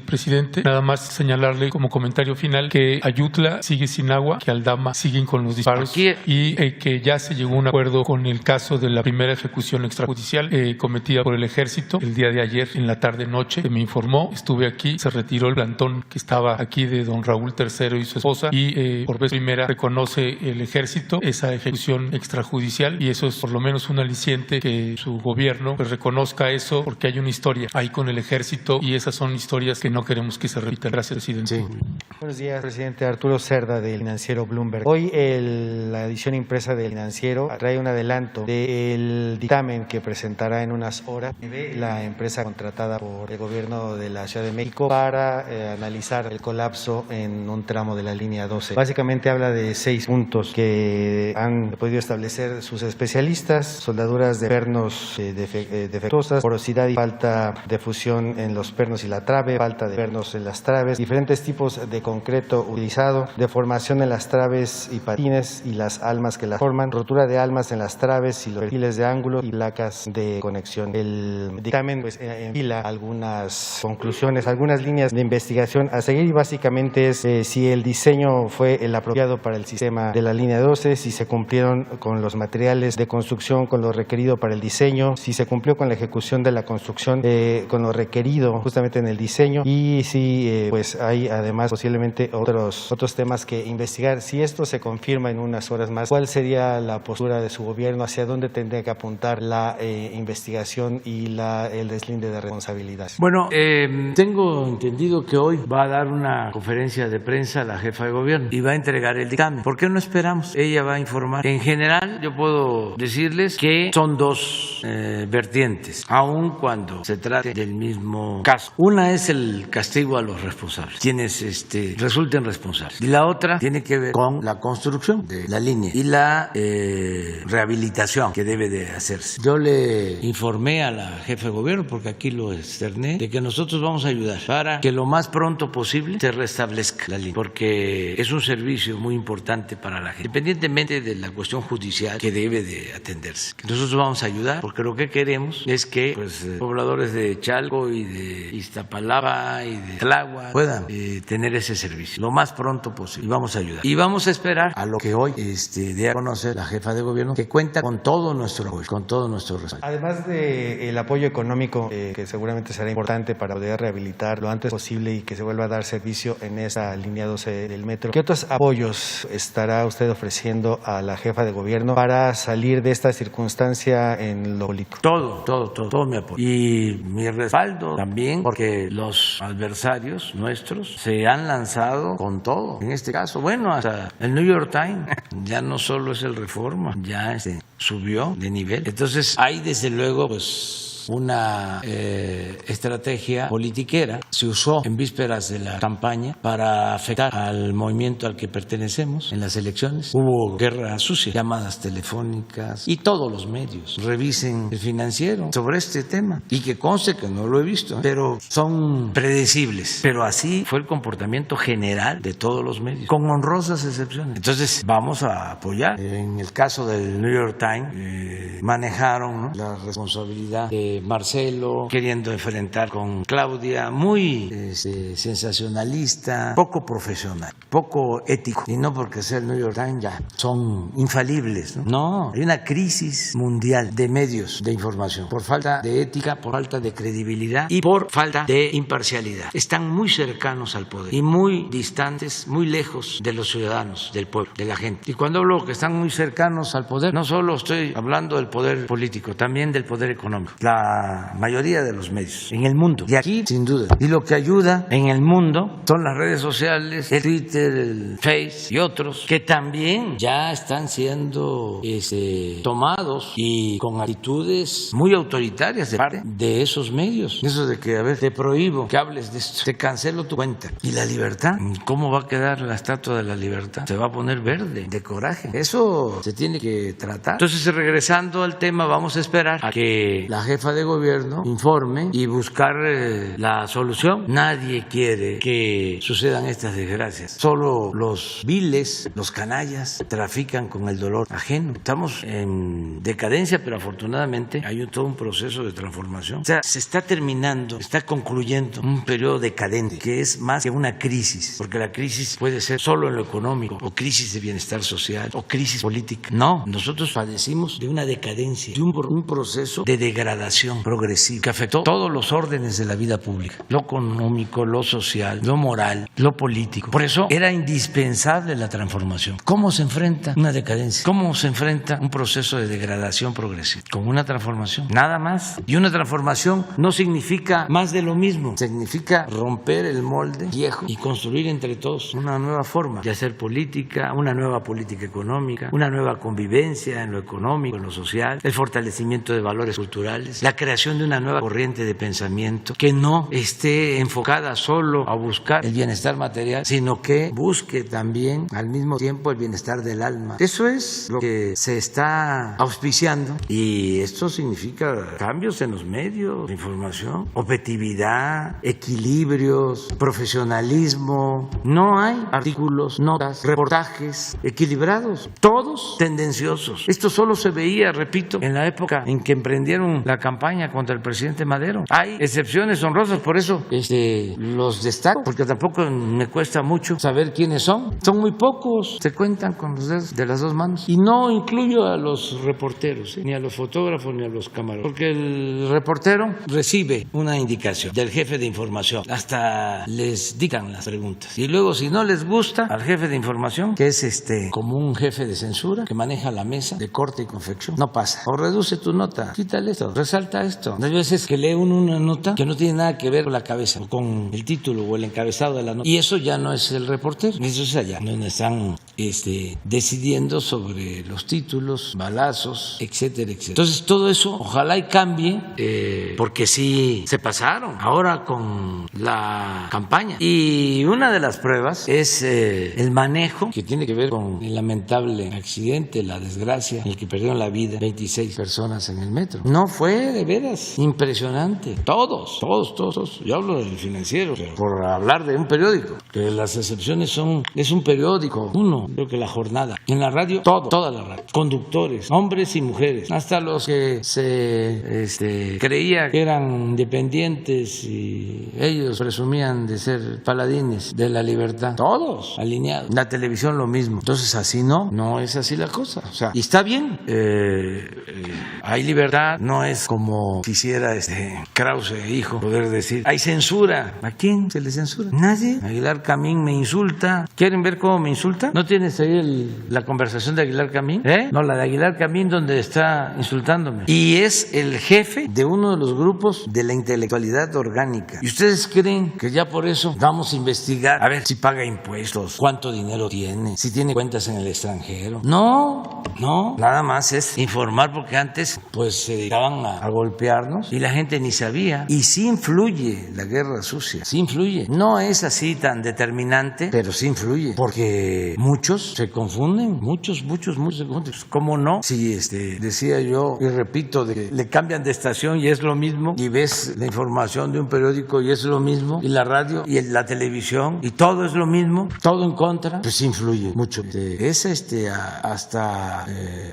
presidente. Nada más señalarle como comentario final que Ayutla sigue sin agua, que Aldama siguen con los disparos y que ya se llegó a un acuerdo con el caso de la primera ejecución extrajudicial cometida por el Ejército el día de ayer en la tarde-noche. Me informó, estuve aquí, se retiró el plantón que estaba aquí de don Raúl III y su esposa y por vez primera reconoce el Ejército esa ejecución extrajudicial y eso es por lo menos un aliciente que su gobierno pues reconozca eso porque hay una historia ahí con el Ejército y esas son historias que no queremos que se repitan. Gracias, presidente. Sí. Buenos días, presidente. Arturo Cerda, del financiero Bloomberg. Hoy la edición impresa del financiero trae un adelanto del dictamen que presentará en unas horas de la empresa contratada por el gobierno de la Ciudad de México para analizar el colapso en un tramo de la línea 12. Básicamente habla de 6 puntos que han podido establecer sus especialistas: soldaduras de pernos defectuosas, porosidad y falta de fusión en los pernos y la trave, falta de pernos en las traves, diferentes tipos de concreto utilizado, deformación en las traves y patines y las almas que las forman, rotura de almas en las traves traves y los perfiles de ángulo y placas de conexión. El dictamen pues enfila algunas conclusiones, algunas líneas de investigación a seguir, y básicamente es si el diseño fue el apropiado para el sistema de la línea 12, si se cumplieron con los materiales de construcción, con lo requerido para el diseño, si se cumplió con la ejecución de la construcción con lo requerido justamente en el diseño, y si pues hay además posiblemente otros temas que investigar. Si esto se confirma en unas horas más, ¿cuál sería la postura de su gobierno? ¿Hacia dónde tendría que apuntar la investigación y el deslinde de responsabilidades? Bueno, tengo entendido que hoy va a dar una conferencia de prensa la jefa de gobierno y va a entregar el dictamen. ¿Por qué no esperamos? Ella va a informar. En general, yo puedo decirles que son dos vertientes, aun cuando se trate del mismo caso. Una es el castigo a los responsables, quienes resulten responsables. Y la otra tiene que ver con la construcción de la línea y la rehabilitación que debe de hacerse. Yo le informé a la jefa de gobierno, porque aquí lo externé, de que nosotros vamos a ayudar para que lo más pronto posible se restablezca la línea, porque es un servicio muy importante para la gente, independientemente de la cuestión judicial que debe de atenderse. Nosotros vamos a ayudar porque lo que queremos es que pues, pobladores de Chalco y de Iztapalapa y de Tláhuac puedan tener ese servicio lo más pronto posible, y vamos a ayudar. Y vamos a esperar a lo que hoy dé a conocer la jefa de gobierno, que cuenta con todo nuestro apoyo, con todo nuestro respaldo. Además del apoyo económico, que seguramente será importante para poder rehabilitar lo antes posible y que se vuelva a dar servicio en esa línea 12 del metro, ¿qué otros apoyos estará usted ofreciendo a la jefa de gobierno para salir de esta circunstancia en lo político? Todo mi apoyo. Y mi respaldo también, porque los adversarios nuestros se han lanzado con todo. En este caso, bueno, hasta el New York Times ya no solo es el Reforma, ya subió de nivel. Entonces hay desde luego pues una estrategia politiquera. Se usó en vísperas de la campaña para afectar al movimiento al que pertenecemos en las elecciones. Hubo guerra sucia, llamadas telefónicas, y todos los medios revisen el Financiero sobre este tema, y que conste que no lo he visto, pero son predecibles. Pero así fue el comportamiento general de todos los medios, con honrosas excepciones. Entonces vamos a apoyar. En el caso del New York Times manejaron, ¿no?, la responsabilidad de Marcelo queriendo enfrentar con Claudia, muy sensacionalista, poco profesional, poco ético, y no porque sea el New York Times ya son infalibles, ¿no? Hay una crisis mundial de medios de información por falta de ética, por falta de credibilidad y por falta de imparcialidad. Están muy cercanos al poder y muy distantes, muy lejos de los ciudadanos, del pueblo, de la gente. Y cuando hablo que están muy cercanos al poder, no solo estoy hablando del poder político, también del poder económico. La mayoría de los medios en el mundo, y aquí sin duda. Y lo que ayuda en el mundo son las redes sociales, el Twitter, el Face y otros, que también ya están siendo tomados y con actitudes muy autoritarias de parte de esos medios. Eso de que, a ver, te prohíbo que hables de esto, te cancelo tu cuenta. ¿Y la libertad? ¿Cómo va a quedar la estatua de la libertad? Se va a poner verde, de coraje. Eso se tiene que tratar. Entonces, regresando al tema, vamos a esperar a que la jefa de gobierno informe y buscar la solución. Nadie quiere que sucedan estas desgracias. Solo los viles, los canallas, trafican con el dolor ajeno. Estamos en decadencia, pero afortunadamente hay todo un proceso de transformación. O sea, se está terminando, está concluyendo un periodo decadente, que es más que una crisis, porque la crisis puede ser solo en lo económico, o crisis de bienestar social, o crisis política. No, nosotros padecimos de una decadencia, de un proceso de degradación progresiva que afectó todos los órdenes de la vida pública, lo económico, lo social, lo moral, lo político. Por eso era indispensable la transformación. ¿Cómo se enfrenta una decadencia? ¿Cómo se enfrenta un proceso de degradación progresiva? Con una transformación, nada más. Y una transformación no significa más de lo mismo, significa romper el molde viejo y construir entre todos una nueva forma de hacer política, una nueva política económica, una nueva convivencia en lo económico, en lo social, el fortalecimiento de valores culturales, la creación de una nueva corriente de pensamiento que no esté esté enfocada solo a buscar el bienestar material, sino que busque también al mismo tiempo el bienestar del alma. Eso es lo que se está auspiciando, y esto significa cambios en los medios de información, objetividad, equilibrios, profesionalismo. No hay artículos, notas, reportajes equilibrados, todos tendenciosos. Esto solo se veía, repito, en la época en que emprendieron la campaña contra el presidente Madero. Hay excepciones honrosas, por eso los destaco, porque tampoco me cuesta mucho saber quiénes son. Son muy pocos, se cuentan con los dedos de las dos manos. Y no incluyo a los reporteros, ni a los fotógrafos, ni a los camarógrafos, porque el reportero recibe una indicación del jefe de información, hasta les dictan las preguntas. Y luego, si no les gusta al jefe de información, que es como un jefe de censura que maneja la mesa de corte y confección, no pasa. O reduce tu nota, quítale esto, resalta esto. Hay veces que lee uno una nota que no tiene nada que ver con la cabeza, o con el título o el encabezado de la nota. Y eso ya no es el reportero, eso es allá, donde están decidiendo sobre los títulos, balazos, etcétera, etcétera. Entonces, todo eso ojalá y cambie, porque sí se pasaron ahora con la campaña. Y una de las pruebas es el manejo que tiene que ver con el lamentable accidente, la desgracia en el que perdieron la vida 26 personas en el metro. No fue de veras impresionante. Todos. Yo hablo del Financiero, pero por hablar de un periódico, que las excepciones es un periódico, uno, creo que La Jornada. En la radio, toda la radio. Conductores, hombres y mujeres, hasta los que se creía que eran independientes y ellos presumían de ser paladines de la libertad. Todos alineados. La televisión lo mismo. Entonces, así no es así la cosa. O sea, y está bien. Hay libertad, no es como quisiera Krause, hijo, poder decir, hay censura. ¿A quién se le censura? Nadie. Aguilar Camín me insulta. ¿Quieren ver cómo me insulta? ¿No tienes ahí la conversación de Aguilar Camín? No, la de Aguilar Camín donde está insultándome. Y es el jefe de uno de los grupos de la intelectualidad orgánica. ¿Y ustedes creen que ya por eso vamos a investigar a ver si paga impuestos, cuánto dinero tiene, si tiene cuentas en el extranjero? No, nada más es informar, porque antes pues se dedicaban a golpearnos y la gente ni sabía. Y sí influye la guerra sucia, sí influye. No es así tan determinante, pero sí influye, porque muchos se confunden, muchos se confunden. ¿Cómo no? Si decía yo y repito, de que le cambian de estación y es lo mismo, y ves la información de un periódico y es lo mismo, y la radio y la televisión y todo es lo mismo, todo en contra, pues influye mucho. Es hasta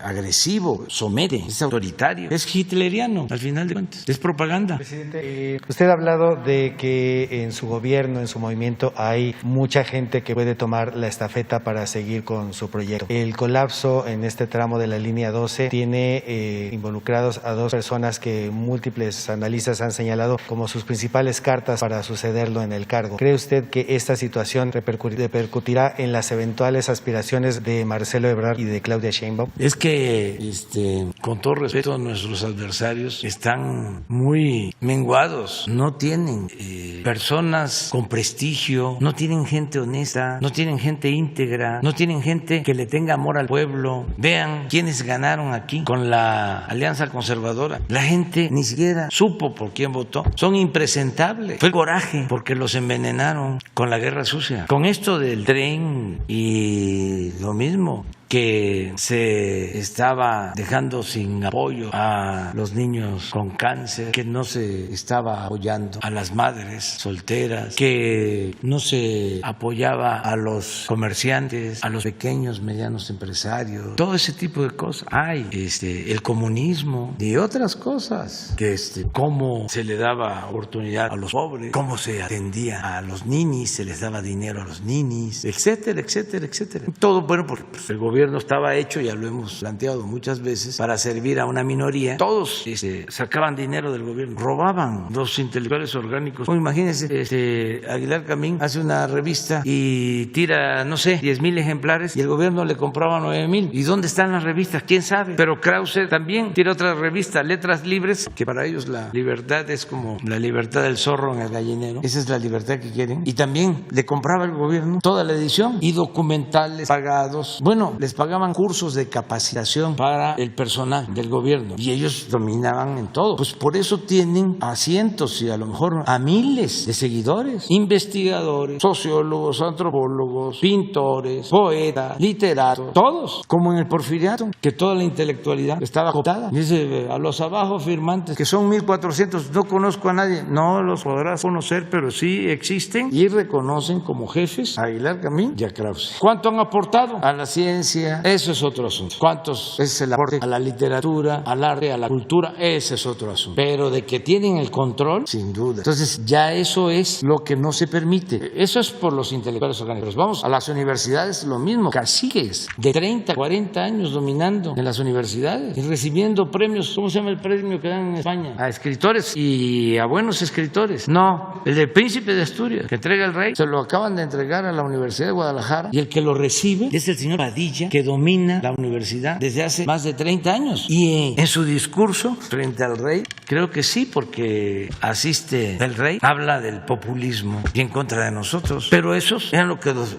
agresivo, somete, es autoritario, es hitleriano, al final de cuentas, es propaganda. Presidente, usted ha hablado de que en su gobierno, en su movimiento, hay mucha gente que puede tomar la estafeta para seguir con su proyecto. El colapso en este tramo de la línea 12 tiene involucrados a dos personas que múltiples analistas han señalado como sus principales cartas para sucederlo en el cargo. ¿Cree usted que esta situación repercutirá en las eventuales aspiraciones de Marcelo Ebrard y de Claudia Sheinbaum? Es que, con todo respeto, nuestros adversarios están muy menguados, no tienen personas con prestigio, no tienen gente honesta, no tienen gente íntegra, no tienen gente que le tenga amor al pueblo. Vean quiénes ganaron aquí con la Alianza Conservadora. La gente ni siquiera supo por quién votó. Son impresentables. Fue coraje porque los envenenaron con la guerra sucia. Con esto del tren y lo mismo, que se estaba dejando sin apoyo a los niños con cáncer, que no se estaba apoyando a las madres solteras, que no se apoyaba a los comerciantes, a los pequeños, medianos empresarios, todo ese tipo de cosas. Hay el comunismo y otras cosas, que cómo se le daba oportunidad a los pobres, cómo se atendía a los ninis, se les daba dinero a los ninis, etcétera, etcétera, etcétera. Todo, bueno, porque el gobierno estaba hecho, ya lo hemos planteado muchas veces, para servir a una minoría. Todos sacaban dinero del gobierno, robaban los intelectuales orgánicos. Imagínense, Aguilar Camín hace una revista y tira, no sé, 10,000 ejemplares y el gobierno le compraba 9,000. ¿Y dónde están las revistas? ¿Quién sabe? Pero Krause también tira otra revista, Letras Libres, que para ellos la libertad es como la libertad del zorro en el gallinero. Esa es la libertad que quieren. Y también le compraba el gobierno toda la edición y documentales pagados. Bueno, les les pagaban cursos de capacitación para el personal del gobierno y ellos dominaban en todo. Pues por eso tienen a cientos y a lo mejor a miles de seguidores, investigadores, sociólogos, antropólogos, pintores, poetas, literatos, todos, como en el Porfiriato, que toda la intelectualidad estaba cooptada. Dice, a los abajo firmantes, que son 1,400, no conozco a nadie, no los podrás conocer, pero sí existen y reconocen como jefes a Aguilar Camín y a Krause. ¿Cuánto han aportado a la ciencia? Eso es otro asunto. ¿Cuántos es el aporte a la literatura, al arte, a la cultura? Ese es otro asunto. Pero de que tienen el control, sin duda. Entonces ya eso es lo que no se permite. Eso es por los intelectuales orgánicos. Vamos a las universidades, lo mismo. Caciques de 30, 40 años dominando en las universidades y recibiendo premios. ¿Cómo se llama el premio que dan en España? A escritores y a buenos escritores. No, el de Príncipe de Asturias, que entrega el rey, se lo acaban de entregar a la Universidad de Guadalajara y el que lo recibe es el señor Padilla, que domina la universidad desde hace más de 30 años. Y en su discurso frente al rey, creo que sí, porque asiste el rey, habla del populismo y en contra de nosotros. Pero esos eran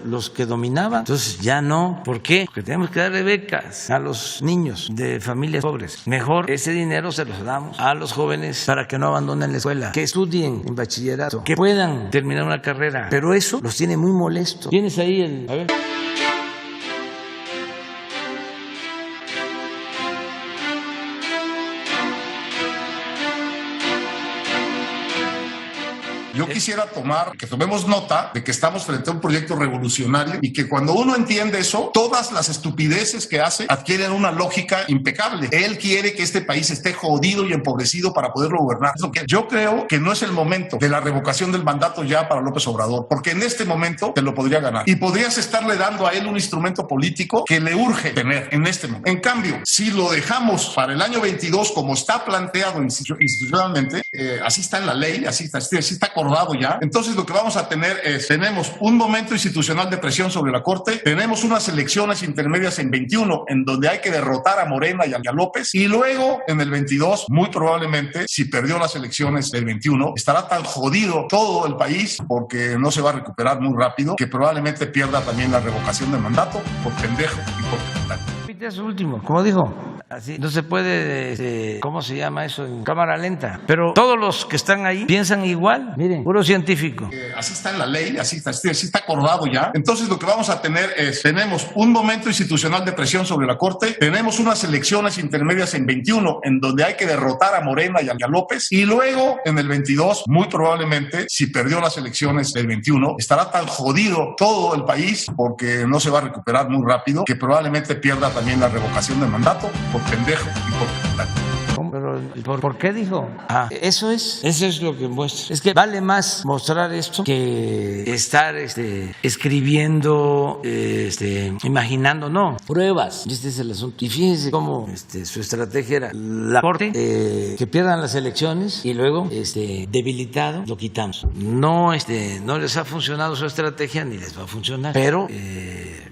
los que dominaban. Entonces ya no. ¿Por qué? Porque tenemos que darle becas a los niños de familias pobres. Mejor ese dinero se los damos a los jóvenes para que no abandonen la escuela, que estudien en bachillerato, que puedan terminar una carrera. Pero eso los tiene muy molestos. Tienes ahí el... A ver. Yo quisiera que tomemos nota de que estamos frente a un proyecto revolucionario y que cuando uno entiende eso, todas las estupideces que hace adquieren una lógica impecable. Él quiere que este país esté jodido y empobrecido para poderlo gobernar. Yo creo que no es el momento de la revocación del mandato ya para López Obrador, porque en este momento te lo podría ganar y podrías estarle dando a él un instrumento político que le urge tener en este momento. En cambio, si lo dejamos para el año 22 como está planteado institucionalmente, así está en la ley, así está acordado ya. Entonces lo que vamos a tener es, tenemos un momento institucional de presión sobre la Corte, tenemos unas elecciones intermedias en 21 en donde hay que derrotar a Morena y a López, y luego en el 22, muy probablemente, si perdió las elecciones del 21, estará tan jodido todo el país porque no se va a recuperar muy rápido, que probablemente pierda también la revocación del mandato por pendejo y por pendejo. Eso último, como dijo, así no se puede, ¿cómo se llama eso? En cámara lenta. Pero todos los que están ahí piensan igual. Miren, puro científico. Así está en la ley, así está acordado ya. Entonces lo que vamos a tener es, tenemos un momento institucional de presión sobre la Corte, tenemos unas elecciones intermedias en 21 en donde hay que derrotar a Morena y a López, y luego en el 22, muy probablemente, si perdió las elecciones del 21, estará tan jodido todo el país porque no se va a recuperar muy rápido, que probablemente pierda también la revocación del mandato por pendejo y por pendejo. Pero, ¿por qué dijo? Eso es lo que muestra. Es que vale más mostrar esto que estar escribiendo, imaginando, no, pruebas. Este es el asunto. Y fíjense cómo su estrategia era la Corte, que pierdan las elecciones y luego, debilitado, lo quitamos. No les ha funcionado su estrategia ni les va a funcionar, pero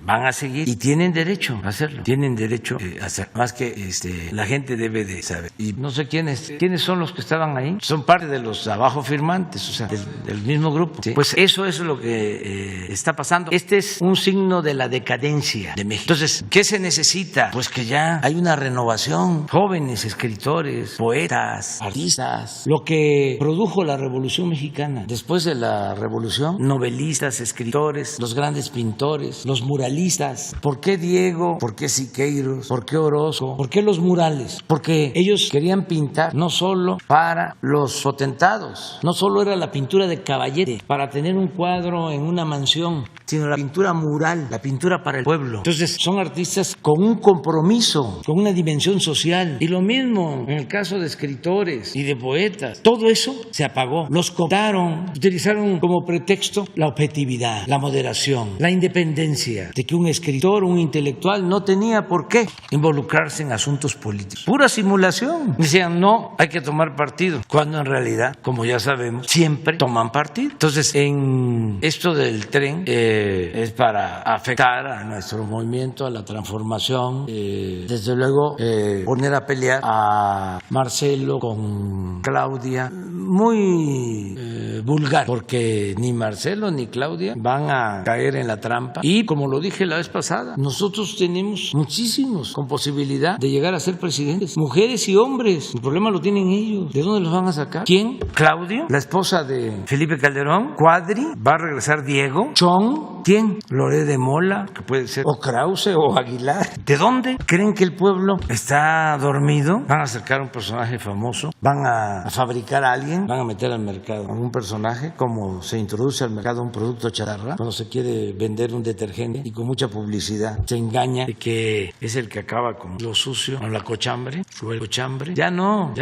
van a seguir y tienen derecho a hacerlo. Tienen derecho a hacerlo. Más que la gente debe de saber. Y no sé quiénes son los que estaban ahí. Son parte de los abajo firmantes, o sea, del mismo grupo. ¿Sí? Pues eso es lo que está pasando. Este es un signo de la decadencia de México. Entonces, ¿qué se necesita? Pues que ya hay una renovación. Jóvenes escritores, poetas, artistas. Lo que produjo la Revolución Mexicana. Después de la Revolución, novelistas, escritores, los grandes pintores, los muralistas. ¿Por qué Diego? ¿Por qué Siqueiros? ¿Por qué Orozco? ¿Por qué los murales? Porque ellos querían pintar no solo para los potentados, no solo era la pintura de caballete para tener un cuadro en una mansión, sino la pintura mural, la pintura para el pueblo. Entonces son artistas con un compromiso, con una dimensión social. Y lo mismo en el caso de escritores y de poetas. Todo eso se apagó. Los cooptaron, utilizaron como pretexto la objetividad, la moderación, la independencia, de que un escritor, un intelectual no tenía por qué involucrarse en asuntos políticos. Pura simulación. Decían, no, hay que tomar partido, cuando en realidad, como ya sabemos, siempre toman partido. Entonces, en esto del tren es para afectar a nuestro movimiento, a la transformación, desde luego poner a pelear a Marcelo con Claudia, muy vulgar, porque ni Marcelo ni Claudia van a caer en la trampa. Y como lo dijo dije la vez pasada, nosotros tenemos muchísimos con posibilidad de llegar a ser presidentes, mujeres y hombres. El problema lo tienen ellos. ¿De dónde los van a sacar? ¿Quién? Claudio, la esposa de Felipe Calderón. Cuadri, va a regresar Diego. Chong, ¿quién? Loré de Mola, que puede ser o Krause o Aguilar. ¿De dónde? ¿Creen que el pueblo está dormido? ¿Van a acercar a un personaje famoso? ¿Van a fabricar a alguien? ¿Van a meter al mercado a un personaje? Como se introduce al mercado un producto chatarra, cuando se quiere vender un detergente y con mucha publicidad se engaña de que es el que acaba con lo sucio, con la cochambre, o el cochambre. Ya no.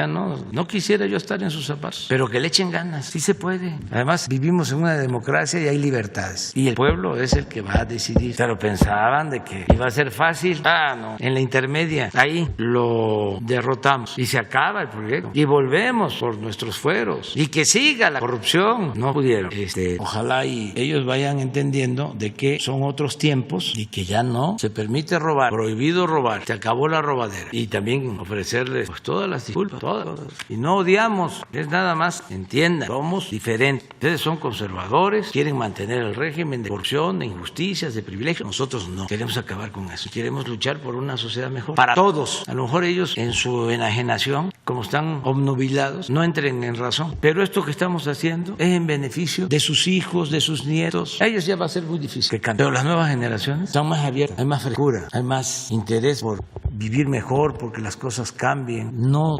No quisiera yo estar en sus zapatos, pero que le echen ganas. Sí se puede. Además, vivimos en una democracia y hay libertades. Y el pueblo es el que va a decidir. Pero pensaban de que iba a ser fácil. No. En la intermedia, ahí lo derrotamos y se acaba el proyecto. Y volvemos por nuestros fueros. Y que siga la corrupción. No pudieron. Ojalá y ellos vayan entendiendo de que son otros tiempos y que ya no se permite robar, prohibido robar, se acabó la robadera. Y también ofrecerles pues todas las disculpas, todas. Y no odiamos, es nada más, entiendan, somos diferentes. Ustedes son conservadores, quieren mantener el régimen de corrupción, de injusticias, de privilegios. Nosotros no, queremos acabar con eso. Queremos luchar por una sociedad mejor para todos. A lo mejor ellos en su enajenación, como están obnubilados, no entren en razón. Pero esto que estamos haciendo es en beneficio de sus hijos, de sus nietos. A ellos ya va a ser muy difícil que cambien. Pero las nuevas generaciones están más abiertas, hay más frescura, hay más interés por vivir mejor, porque las cosas cambien. No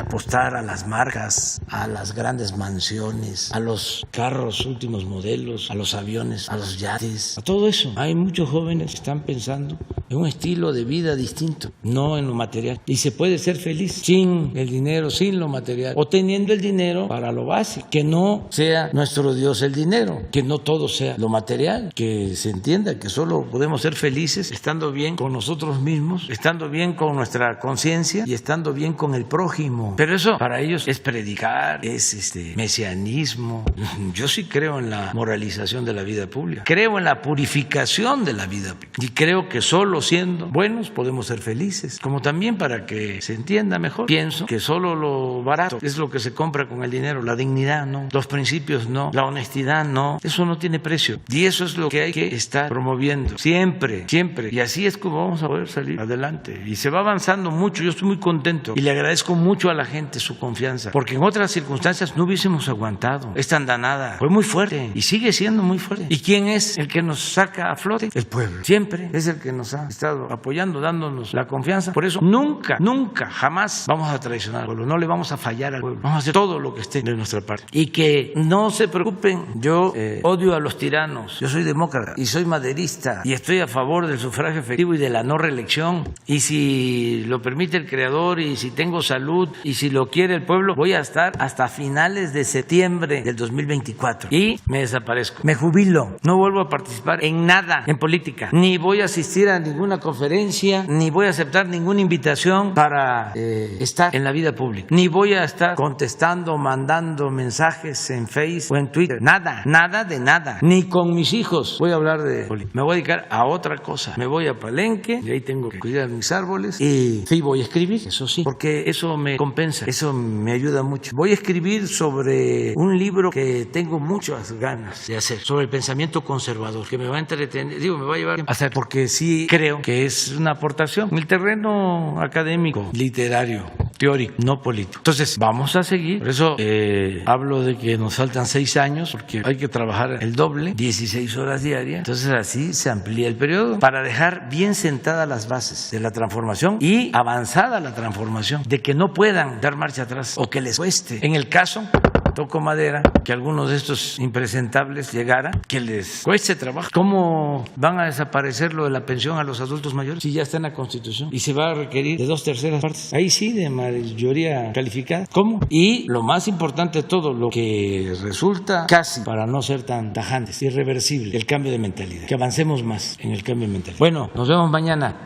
apostar a las marcas, a las grandes mansiones, a los carros últimos modelos, a los aviones, a los yates, a todo eso. Hay muchos jóvenes que están pensando en un estilo de vida distinto, no en lo material. Y se puede ser feliz sin el dinero, sin lo material, o teniendo el dinero para lo básico. Que no sea nuestro Dios el dinero, que no todo sea lo material, que se entienda que solo podemos ser felices estando bien con nosotros mismos, estando bien con nuestra conciencia y estando bien con el prójimo. Pero eso para ellos es predicar, es mesianismo. Yo sí creo en la moralización de la vida pública, creo en la purificación de la vida pública y creo que solo siendo buenos podemos ser felices. Como también, para que se entienda mejor, pienso que solo lo barato es lo que se compra con el dinero, la dignidad no, los principios no, la honestidad no, eso no tiene precio. Y eso es lo que hay que estar promoviendo siempre, siempre. Y así es como vamos a poder salir adelante. Y se va avanzando mucho. Yo estoy muy contento y le agradezco mucho a la gente su confianza, porque en otras circunstancias no hubiésemos aguantado esta andanada. Fue muy fuerte y sigue siendo muy fuerte. ¿Y quién es el que nos saca a flote? El pueblo. Siempre es el que nos ha estado apoyando, dándonos la confianza. Por eso nunca, jamás vamos a traicionar al pueblo. No le vamos a fallar al pueblo. Vamos a hacer todo lo que esté de nuestra parte. Y que no se preocupen. Yo odio a los tiranos. Yo soy demócrata y soy maderista y estoy a favor del sufragio efectivo y de la no reelección. Y si lo permite el Creador, y si tengo salud, y si lo quiere el pueblo, voy a estar hasta finales de septiembre del 2024 y me desaparezco, me jubilo, no vuelvo a participar en nada en política, ni voy a asistir a ninguna conferencia, ni voy a aceptar ninguna invitación para estar en la vida pública, ni voy a estar contestando, mandando mensajes en Facebook o en Twitter, nada de nada, ni con mis hijos voy a hablar de política. Me voy a dedicar a otra cosa, me voy a Palenque y ahí tengo que cuidar mis árboles y sí voy a escribir, eso sí, porque eso me compensa, eso me ayuda mucho. Voy a escribir sobre un libro que tengo muchas ganas de hacer, sobre el pensamiento conservador, que me va a entretener, me va a llevar a hacer, porque sí creo que es una aportación en el terreno académico, literario, teórico, no político. Entonces, vamos a seguir. Por eso hablo de que nos faltan 6 años, porque hay que trabajar el doble, 16 horas diarias. Entonces, así se amplía el periodo para dejar bien sentadas las bases de la transformación y avanzada la transformación, de que no puedan dar marcha atrás o que les cueste. En el caso, toco madera, que algunos de estos impresentables llegara, que les cueste trabajo. ¿Cómo van a desaparecer lo de la pensión a los adultos mayores si ya está en la Constitución y se va a requerir de 2/3 partes? Ahí sí, de mayoría calificada. ¿Cómo? Y lo más importante de todo, lo que resulta casi, para no ser tan tajantes, irreversible, el cambio de mentalidad. Que avancemos más en el cambio de mentalidad. Bueno, nos vemos mañana.